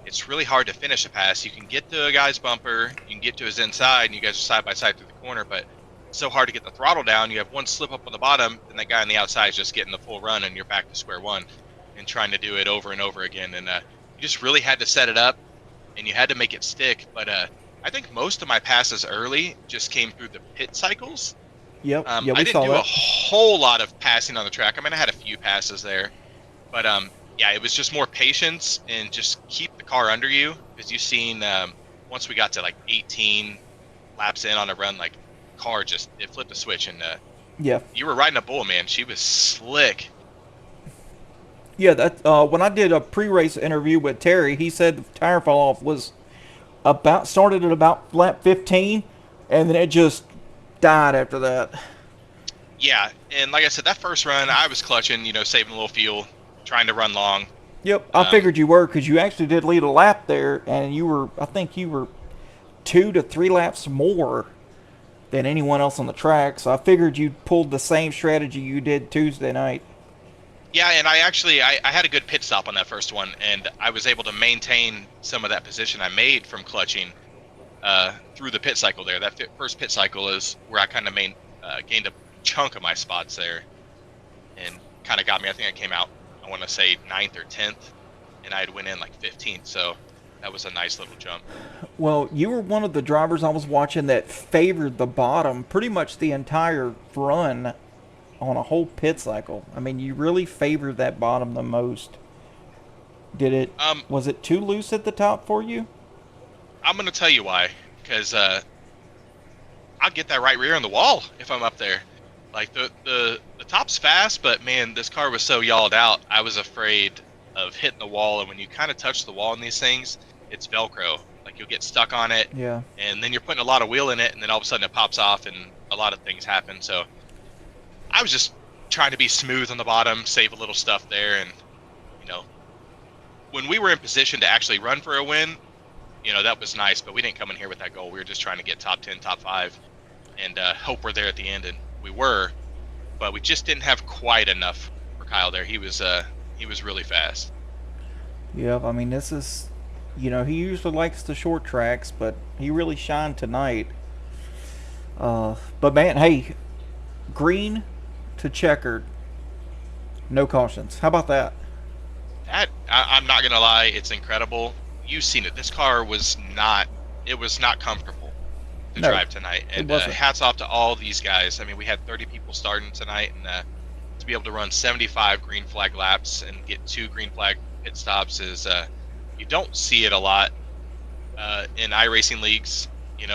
it's really hard to finish a pass. You can get to a guy's bumper, you can get to his inside, and you guys are side by side through the corner, but it's so hard to get the throttle down. You have one slip up on the bottom, and that guy on the outside is just getting the full run, and you're back to square one and trying to do it over and over again. And you just really had to set it up, and you had to make it stick. But I think most of my passes early just came through the pit cycles. Yep. I didn't do a whole lot of passing on the track. I mean, I had a few passes there, but yeah, it was just more patience and just keep the car under you, because you've seen once we got to like 18 laps in on a run, like car it flipped a switch, and yeah, you were riding a bull, man. She was slick. Yeah, that when I did a pre-race interview with Terry, he said the tire fall off was started at about lap 15, and then it just died after that. Yeah, and like I said, that first run, I was clutching, saving a little fuel, trying to run long. Yep, I figured you were, because you actually did lead a lap there, and I think you were 2 to 3 laps more than anyone else on the track, so I figured you pulled the same strategy you did Tuesday night. Yeah, and I had a good pit stop on that first one, and I was able to maintain some of that position I made from clutching through the pit cycle there. That first pit cycle is where I kind of gained a chunk of my spots there, and kind of got me. I think I came out, I want to say 9th or 10th, and I had went in like 15th. So that was a nice little jump. Well, you were one of the drivers I was watching that favored the bottom pretty much the entire run on a whole pit cycle. I mean, you really favored that bottom the most. Did it? Was it too loose at the top for you? I'm gonna tell you why. Because I'll get that right rear on the wall if I'm up there. Like the top's fast, but man, this car was so yawed out. I was afraid of hitting the wall, and when you kind of touch the wall in these things, it's Velcro. Like you'll get stuck on it, yeah. And then you're putting a lot of wheel in it, and then all of a sudden it pops off, and a lot of things happen. So I was just trying to be smooth on the bottom, save a little stuff there, and when we were in position to actually run for a win, that was nice, but we didn't come in here with that goal. We were just trying to get top 10, top 5, and hope we're there at the end, and we were, but we just didn't have quite enough for Kyle there. He was really fast. Yeah, I mean, this is, he usually likes the short tracks, but he really shined tonight. But man, hey, green to checkered, no cautions. How about that? I'm not gonna lie, it's incredible. You've seen it. This car was not comfortable to drive tonight, and hats off to all these guys. I mean, we had 30 people starting tonight, and to be able to run 75 green flag laps and get 2 green flag pit stops is you don't see it a lot in iRacing leagues,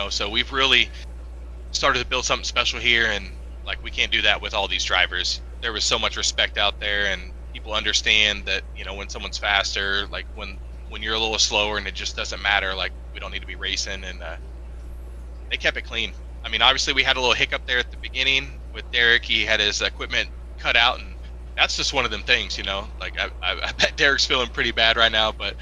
so we've really started to build something special here, and like we can't do that with all these drivers. There was so much respect out there, and people understand that when someone's faster, like when you're a little slower, and it just doesn't matter, like we don't need to be racing, and they kept it clean. I mean, obviously we had a little hiccup there at the beginning with Derek. He had his equipment cut out, and that's just one of them things, like I bet Derek's feeling pretty bad right now, but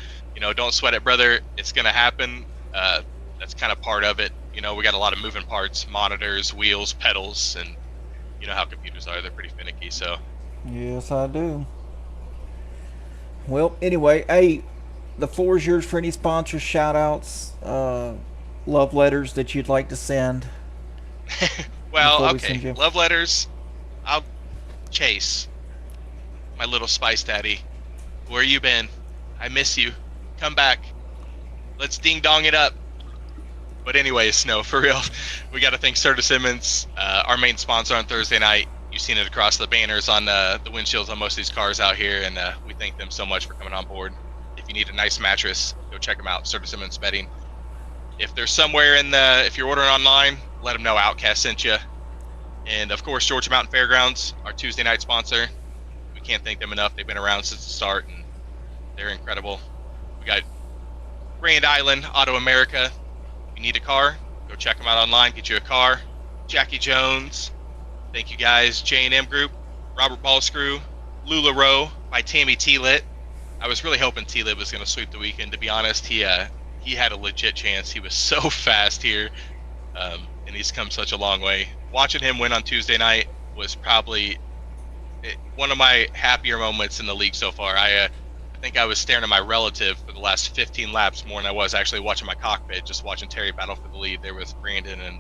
don't sweat it, brother. It's gonna happen. That's kind of part of it. We got a lot of moving parts, monitors, wheels, pedals, and you know how computers are, they're pretty finicky. So yes, I do. Well, anyway, hey, the floor is yours for any sponsors, shout outs, love letters that you'd like to send. Well, okay, love letters. I'll Chase, my little spice daddy. Where you been? I miss you. Come back. Let's ding dong it up. But anyways, no, for real, we got to thank Serta Simmons, our main sponsor on Thursday night. You've seen it across the banners on the windshields on most of these cars out here, and we thank them so much for coming on board. If you need a nice mattress, go check them out, Serta Simmons Bedding. If there's somewhere if you're ordering online, let them know Outcast sent you. And of course, Georgia Mountain Fairgrounds, our Tuesday night sponsor. We can't thank them enough. They've been around since the start, and they're incredible. We got Grand Island Auto America. If you need a car, go check them out online, get you a car. Jackie Jones. Thank you guys. J&M Group, Robert Ballscrew, Lula Row by Tammy T-Lit. I was really hoping T-Lit was going to sweep the weekend, to be honest. He had a legit chance. He was so fast here, and he's come such a long way. Watching him win on Tuesday night was probably one of my happier moments in the league so far. I think I was staring at my relative for the last 15 laps more than I was actually watching my cockpit, just watching Terry battle for the lead there with Brandon and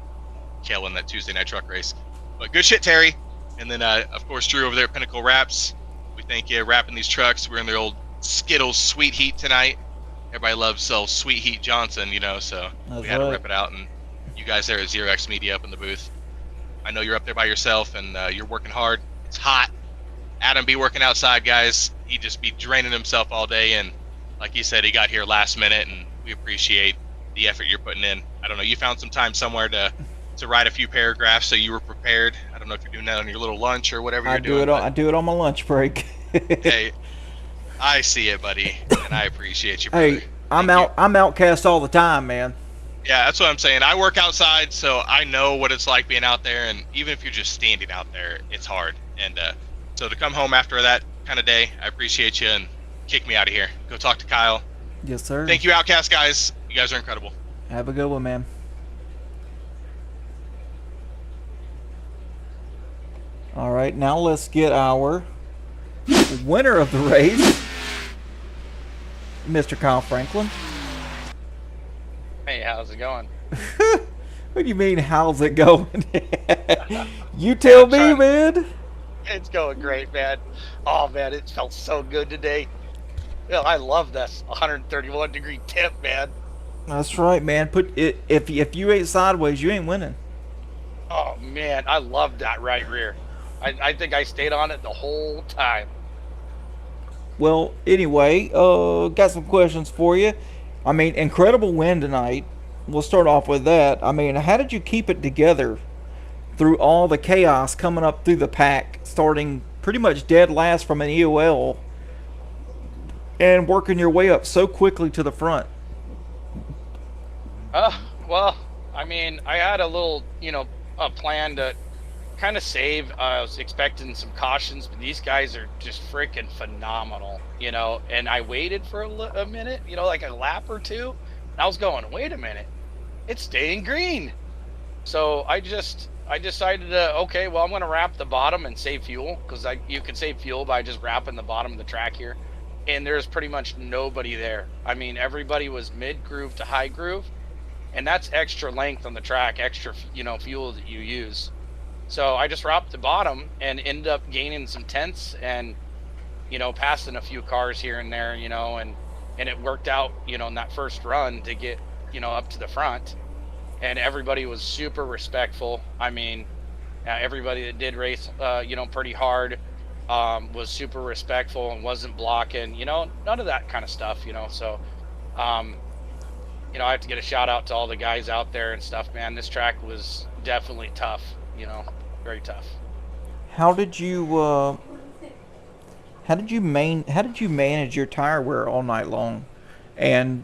Kale in that Tuesday night truck race. But good shit, Terry. And then, of course, Drew over there at Pinnacle Wraps. We thank you wrapping these trucks. We're in their old Skittles Sweet Heat tonight. Everybody loves Sweet Heat Johnson, so we had to rip it out. And you guys there at Zero X Media up in the booth. I know you're up there by yourself, and you're working hard. It's hot. Adam be working outside, guys. He just be draining himself all day. And like he said, he got here last minute, and we appreciate the effort you're putting in. I don't know, you found some time somewhere to write a few paragraphs so you were prepared. I don't know if you're doing that on your little lunch or whatever you're doing. I do it on my lunch break. Hey, I see it, buddy, and I appreciate you, brother. Hey, I'm Outcast all the time, man. Yeah, that's what I'm saying. I work outside, so I know what it's like being out there, and even if you're just standing out there, it's hard. And so to come home after that kind of day, I appreciate you, and kick me out of here. Go talk to Kyle. Yes, sir. Thank you, Outcast guys. You guys are incredible. Have a good one, man. All right, now let's get our winner of the race, Mr. Kyle Franklin. Hey, how's it going? What do you mean, how's it going? You tell me, man. It's going great, man. Oh man, it felt so good today. Yeah, I love this 131-degree temp, man. That's right, man. Put it if you ain't sideways, you ain't winning. Oh man, I love that right rear. I think I stayed on it the whole time. Well, anyway, got some questions for you. I mean, incredible win tonight. We'll start off with that. I mean, how did you keep it together through all the chaos coming up through the pack, starting pretty much dead last from an EOL and working your way up so quickly to the front? Well, I mean, I had a little, a plan to kind of save. I was expecting some cautions, but these guys are just freaking phenomenal, And I waited for a minute, like a lap or two. And I was going, wait a minute, it's staying green. So I decided to, okay, well, I'm going to wrap the bottom and save fuel, because you can save fuel by just wrapping the bottom of the track here. And there's pretty much nobody there. I mean, everybody was mid groove to high groove, and that's extra length on the track, extra, fuel that you use. So I just wrapped the bottom and ended up gaining some tenths and, passing a few cars here and there, and it worked out, in that first run to get, up to the front. And everybody was super respectful. I mean, everybody that did race, pretty hard, was super respectful and wasn't blocking, none of that kind of stuff, So, I have to get a shout out to all the guys out there and stuff, man. This track was definitely tough, very tough. How did you manage your tire wear all night long, and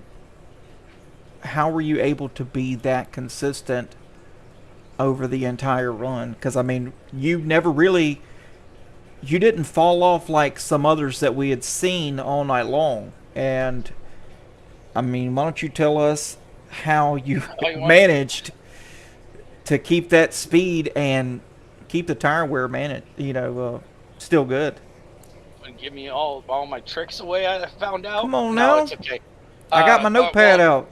how were you able to be that consistent over the entire run? Because I mean, you didn't fall off like some others that we had seen all night long. And I mean, why don't you tell us how you managed to keep that speed and keep the tire wear still good? And give me all my tricks away, I found out. Come on no, now. it's okay. I got my notepad out.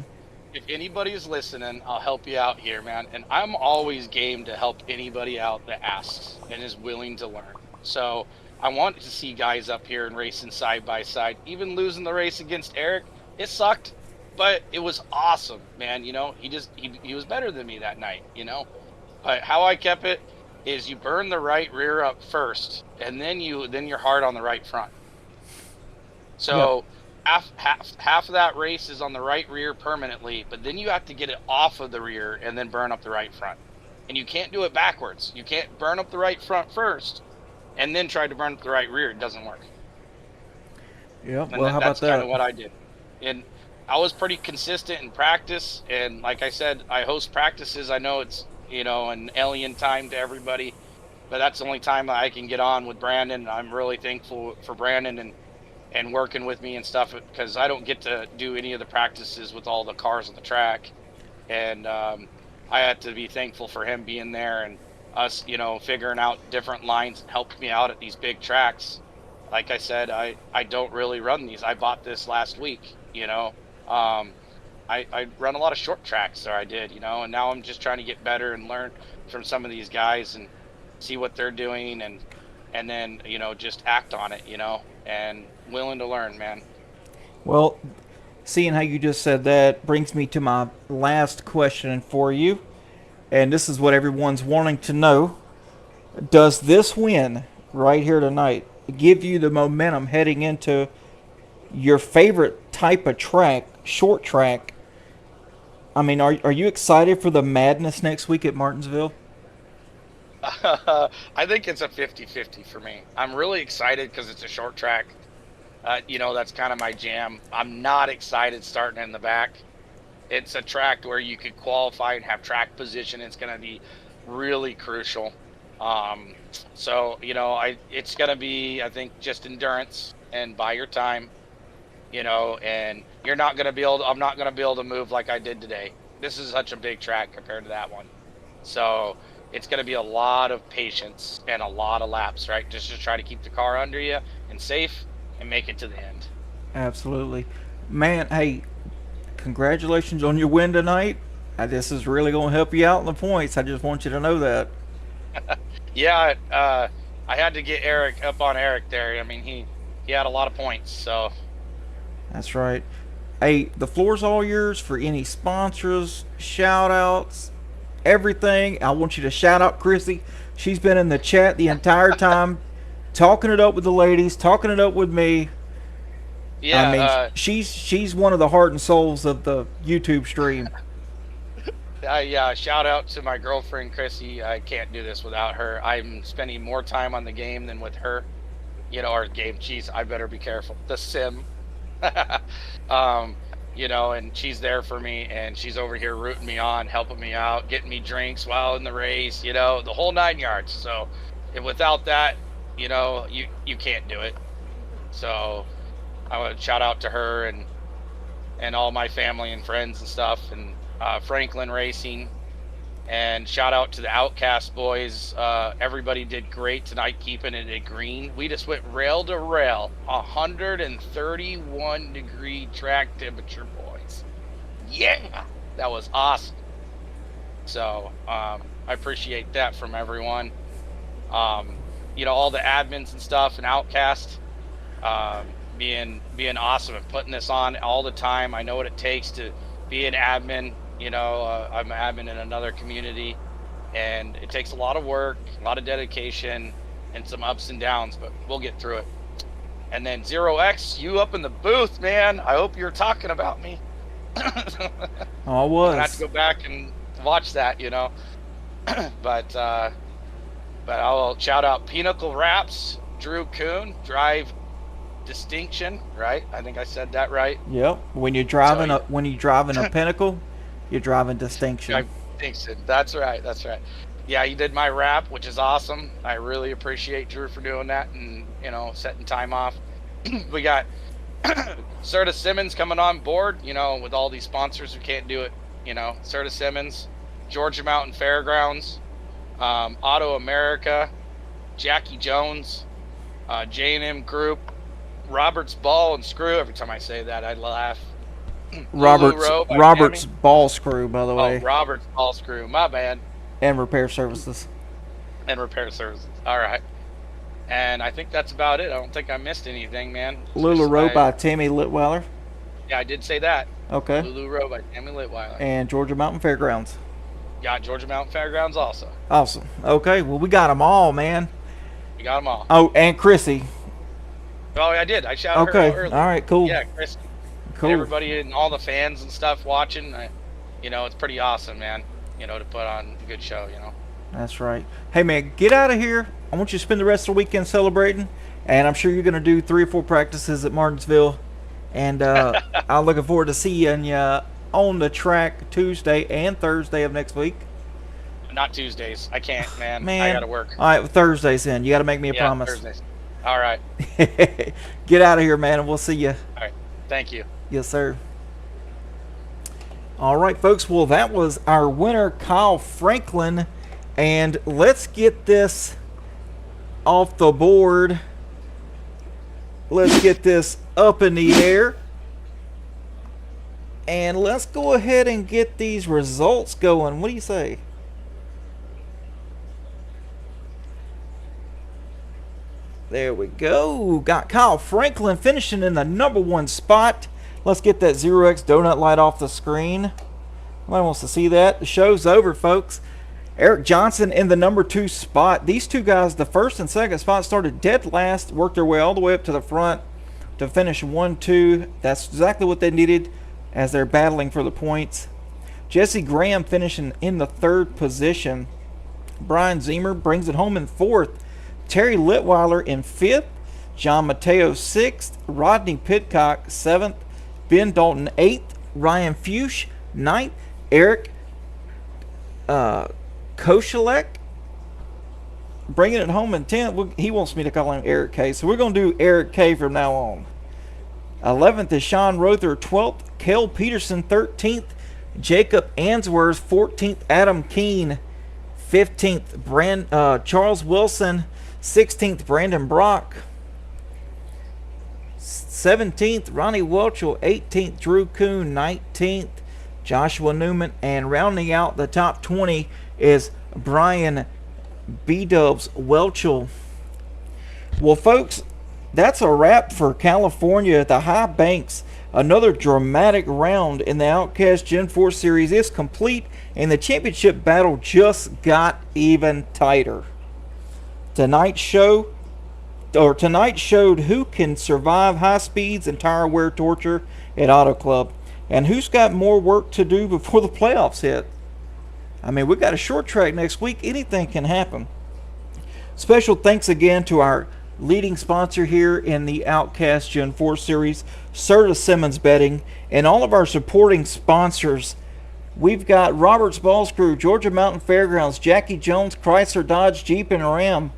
If anybody's listening, I'll help you out here, man. And I'm always game to help anybody out that asks and is willing to learn. So I want to see guys up here and racing side by side. Even losing the race against Eric, it sucked, but it was awesome, man. He was better than me that night, But how I kept it is you burn the right rear up first, and then you're hard on the right front. So half of that race is on the right rear permanently, but then you have to get it off of the rear and then burn up the right front. And you can't do it backwards. You can't burn up the right front first and then try to burn up the right rear. It doesn't work. Yeah, well, how about that? That's kind of what I did. And I was pretty consistent in practice, and like I said, I host practices. I know it's, an alien time to everybody, but that's the only time I can get on with Brandon. I'm really thankful for Brandon and working with me and stuff, because I don't get to do any of the practices with all the cars on the track. And I had to be thankful for him being there and us, figuring out different lines and helping me out at these big tracks. Like I said, I don't really run these. I bought this last week, I run a lot of short tracks, or I did, and now I'm just trying to get better and learn from some of these guys and see what they're doing and then, just act on it, and willing to learn, man. Well, seeing how you just said that brings me to my last question for you. And this is what everyone's wanting to know. Does this win right here tonight give you the momentum heading into your favorite type of track, short track? I mean, are you excited for the madness next week at Martinsville? I think it's a 50-50 for me. I'm really excited because it's a short track. That's kind of my jam. I'm not excited starting in the back. It's a track where you could qualify and have track position. It's going to be really crucial. So, it's going to be, I think, just endurance and buy your time, and I'm not going to be able to move like I did today. This is such a big track compared to that one. So it's going to be a lot of patience and a lot of laps, right? Just to try to keep the car under you and safe and make it to the end. Absolutely. Man, hey, congratulations on your win tonight. This is really going to help you out in the points. I just want you to know that. Yeah, I had to get Eric up on Eric there. I mean, he had a lot of points, so. That's right. Hey, the floor's all yours for any sponsors, shout outs, everything. I want you to shout out Chrissy. She's been in the chat the entire time, talking it up with the ladies, talking it up with me. Yeah, I mean, she's one of the heart and souls of the YouTube stream. Yeah, shout out to my girlfriend Chrissy. I can't do this without her. I'm spending more time on the game than with her. You know, our game. Jeez, I better be careful. The sim. You know, and she's there for me, and she's over here rooting me on, helping me out, getting me drinks while in the race. You know, the whole 9 yards. So, without that, you know, you can't do it. So, I want to shout out to her and all my family and friends and stuff, and Franklin Racing, and shout out to the Outcast boys. Everybody did great tonight, keeping it at green. We just went rail to rail, 131 degree track temperature, boys. Yeah, that was awesome. So I appreciate that from everyone. You know, all the admins and stuff and Outcast being awesome and putting this on all the time. I know what it takes to be an admin. You know, I'm an admin in another community, and it takes a lot of work, a lot of dedication, and some ups and downs, but we'll get through it. And then 0X, you up in the booth, man. I hope you're talking about me. I was. I have to go back and watch that, you know. But I'll shout out Pinnacle Wraps, Drew Kuhn, Drive Distinction, right? I think I said that right. Yep. When you're driving a Pinnacle, you're driving Distinction. Distinction. That's right. That's right. Yeah, he did my wrap, which is awesome. I really appreciate Drew for doing that and, you know, setting time off. We got Serta Simmons coming on board, you know, with all these sponsors who can't do it, you know. Serta Simmons, Georgia Mountain Fairgrounds, Auto America, Jackie Jones, J&M Group, Roberts Ball and Screw. Every time I say that, I laugh. Roberts Ball Screw, by the way. Oh, Roberts Ball Screw. My bad. And repair services. All right. And I think that's about it. I don't think I missed anything, man. Lula Row by Tammy Litweiler. Yeah, I did say that. Okay. Lulu Row by Tammy Litweiler. And Georgia Mountain Fairgrounds. Got Georgia Mountain Fairgrounds also. Awesome. Okay, well, we got them all, man. We got them all. Oh, and Chrissy. Oh, I did. I shouted her out earlier. All right, cool. Yeah, Chrissy. Cool. Everybody and all the fans and stuff watching, you know, it's pretty awesome, man. You know, to put on a good show, you know. That's right. Hey, man, get out of here. I want you to spend the rest of the weekend celebrating, and I'm sure you're going to do 3 or 4 practices at Martinsville, and I'm looking forward to seeing you on the track Tuesday and Thursday of next week. Not Tuesdays. I can't, man. I got to work. All right, Thursdays then. You got to make me a promise. Thursdays. All right. Get out of here, man, and we'll see you. All right. Thank you. Yes, sir. All right, folks. Well, that was our winner, Kyle Franklin. And let's get this off the board. Let's get this up in the air. And let's go ahead and get these results going. What do you say? There we go. Got Kyle Franklin finishing in the #1 spot. Let's get that 0X donut light off the screen. Nobody wants to see that. The show's over, folks. Eric Johnson in the #2 spot. These two guys, the first and second spot, started dead last, worked their way all the way up to the front to finish 1-2. That's exactly what they needed as they're battling for the points. Jesse Graham finishing in the 3rd position. Brian Zemer brings it home in 4th. Terry Litweiler in 5th. John Mateo 6th. Rodney Pitcock 7th. Ben Dalton 8th. Ryan Fuchs 9th. Eric Koshelek bringing it home in 10th. He wants me to call him Eric K, so we're going to do Eric K from now on. 11th is Sean Rother 12th. Kel Peterson 13th. Jacob Answorth 14th. Adam Keene 15th. Charles Wilson 16th. Brandon Brock 17th, Ronnie Welchel. 18th, Drew Kuhn. 19th, Joshua Newman. And rounding out the top 20 is Brian B-Dubs Welchel. Well, folks, that's a wrap for California at the High Banks. Another dramatic round in the Outcast Gen 4 series is complete, and the championship battle just got even tighter. Tonight showed who can survive high speeds and tire wear torture at Auto Club, and who's got more work to do before the playoffs hit. I mean, we've got a short track next week. Anything can happen. Special thanks again to our leading sponsor here in the Outcast Gen 4 series, Serta Simmons Betting, and all of our supporting sponsors. We've got Roberts Ball Screw, Georgia Mountain Fairgrounds, Jackie Jones, Chrysler, Dodge, Jeep, and Ram,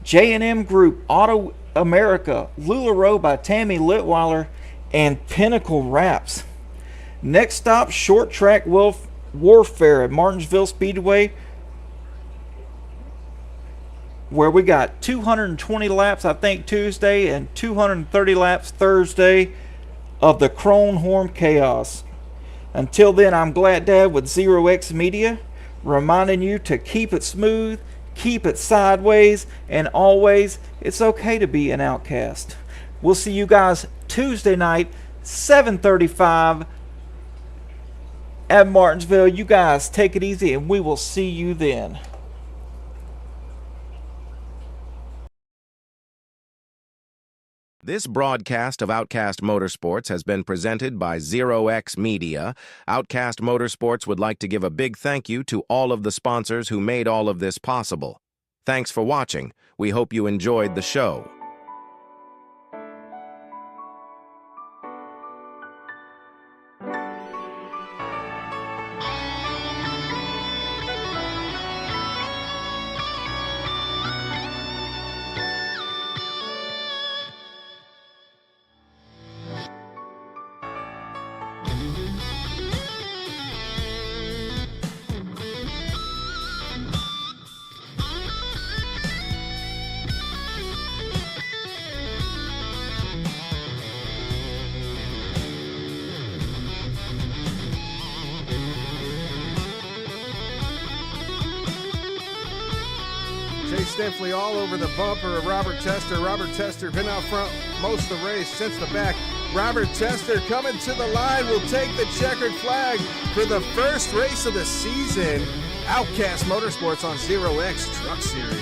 J&M Group, Auto America, LuLaRoe by Tammy Litweiler, and Pinnacle Wraps. Next stop, short track warfare at Martinsville Speedway, where we got 220 laps, I think, Tuesday, and 230 laps Thursday of the Kronhorn Chaos. Until then, I'm Glad Dad with Zero X Media, reminding you to keep it smooth, keep it sideways, and always, it's okay to be an outcast. We'll see you guys Tuesday night, 7:35 at Martinsville. You guys take it easy, and we will see you then. This broadcast of Outcast Motorsports has been presented by Zero X Media. Outcast Motorsports would like to give a big thank you to all of the sponsors who made all of this possible. Thanks for watching. We hope you enjoyed the show. Stiffly all over the bumper of Robert Tester. Robert Tester been out front most of the race, since the back. Robert Tester coming to the line will take the checkered flag for the first race of the season. Outcast Motorsports on Zero X Truck Series.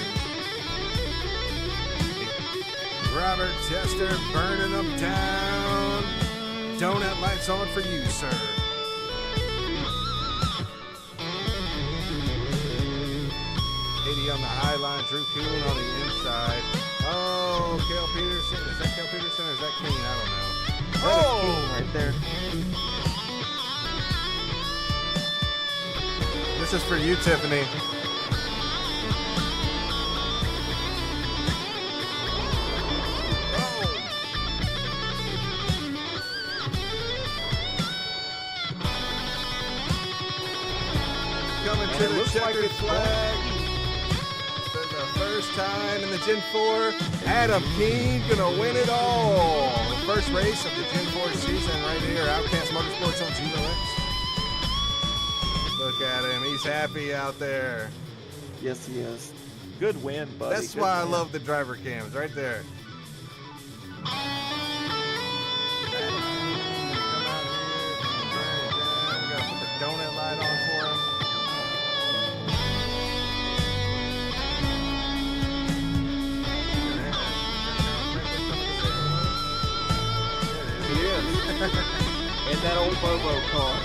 Robert Tester burning them down. Donut lights on for you, sir. On the high line, Drew Kuhn on the inside. Oh, Cale Peterson. Is that Cale Peterson or is that Keen? I don't know. Oh, Keen right there. This is for you, Tiffany. Coming to the checkered flag. First time in the Gen 4, Adam Keen gonna win it all. The first race of the Gen 4 season right here, Outcast Motorsports on Zero X. Look at him, he's happy out there. Yes, he is. Good win, buddy. That's why I love the driver cams, right there. Come out here, we gotta put the donut light on for him. In that old Bobo car.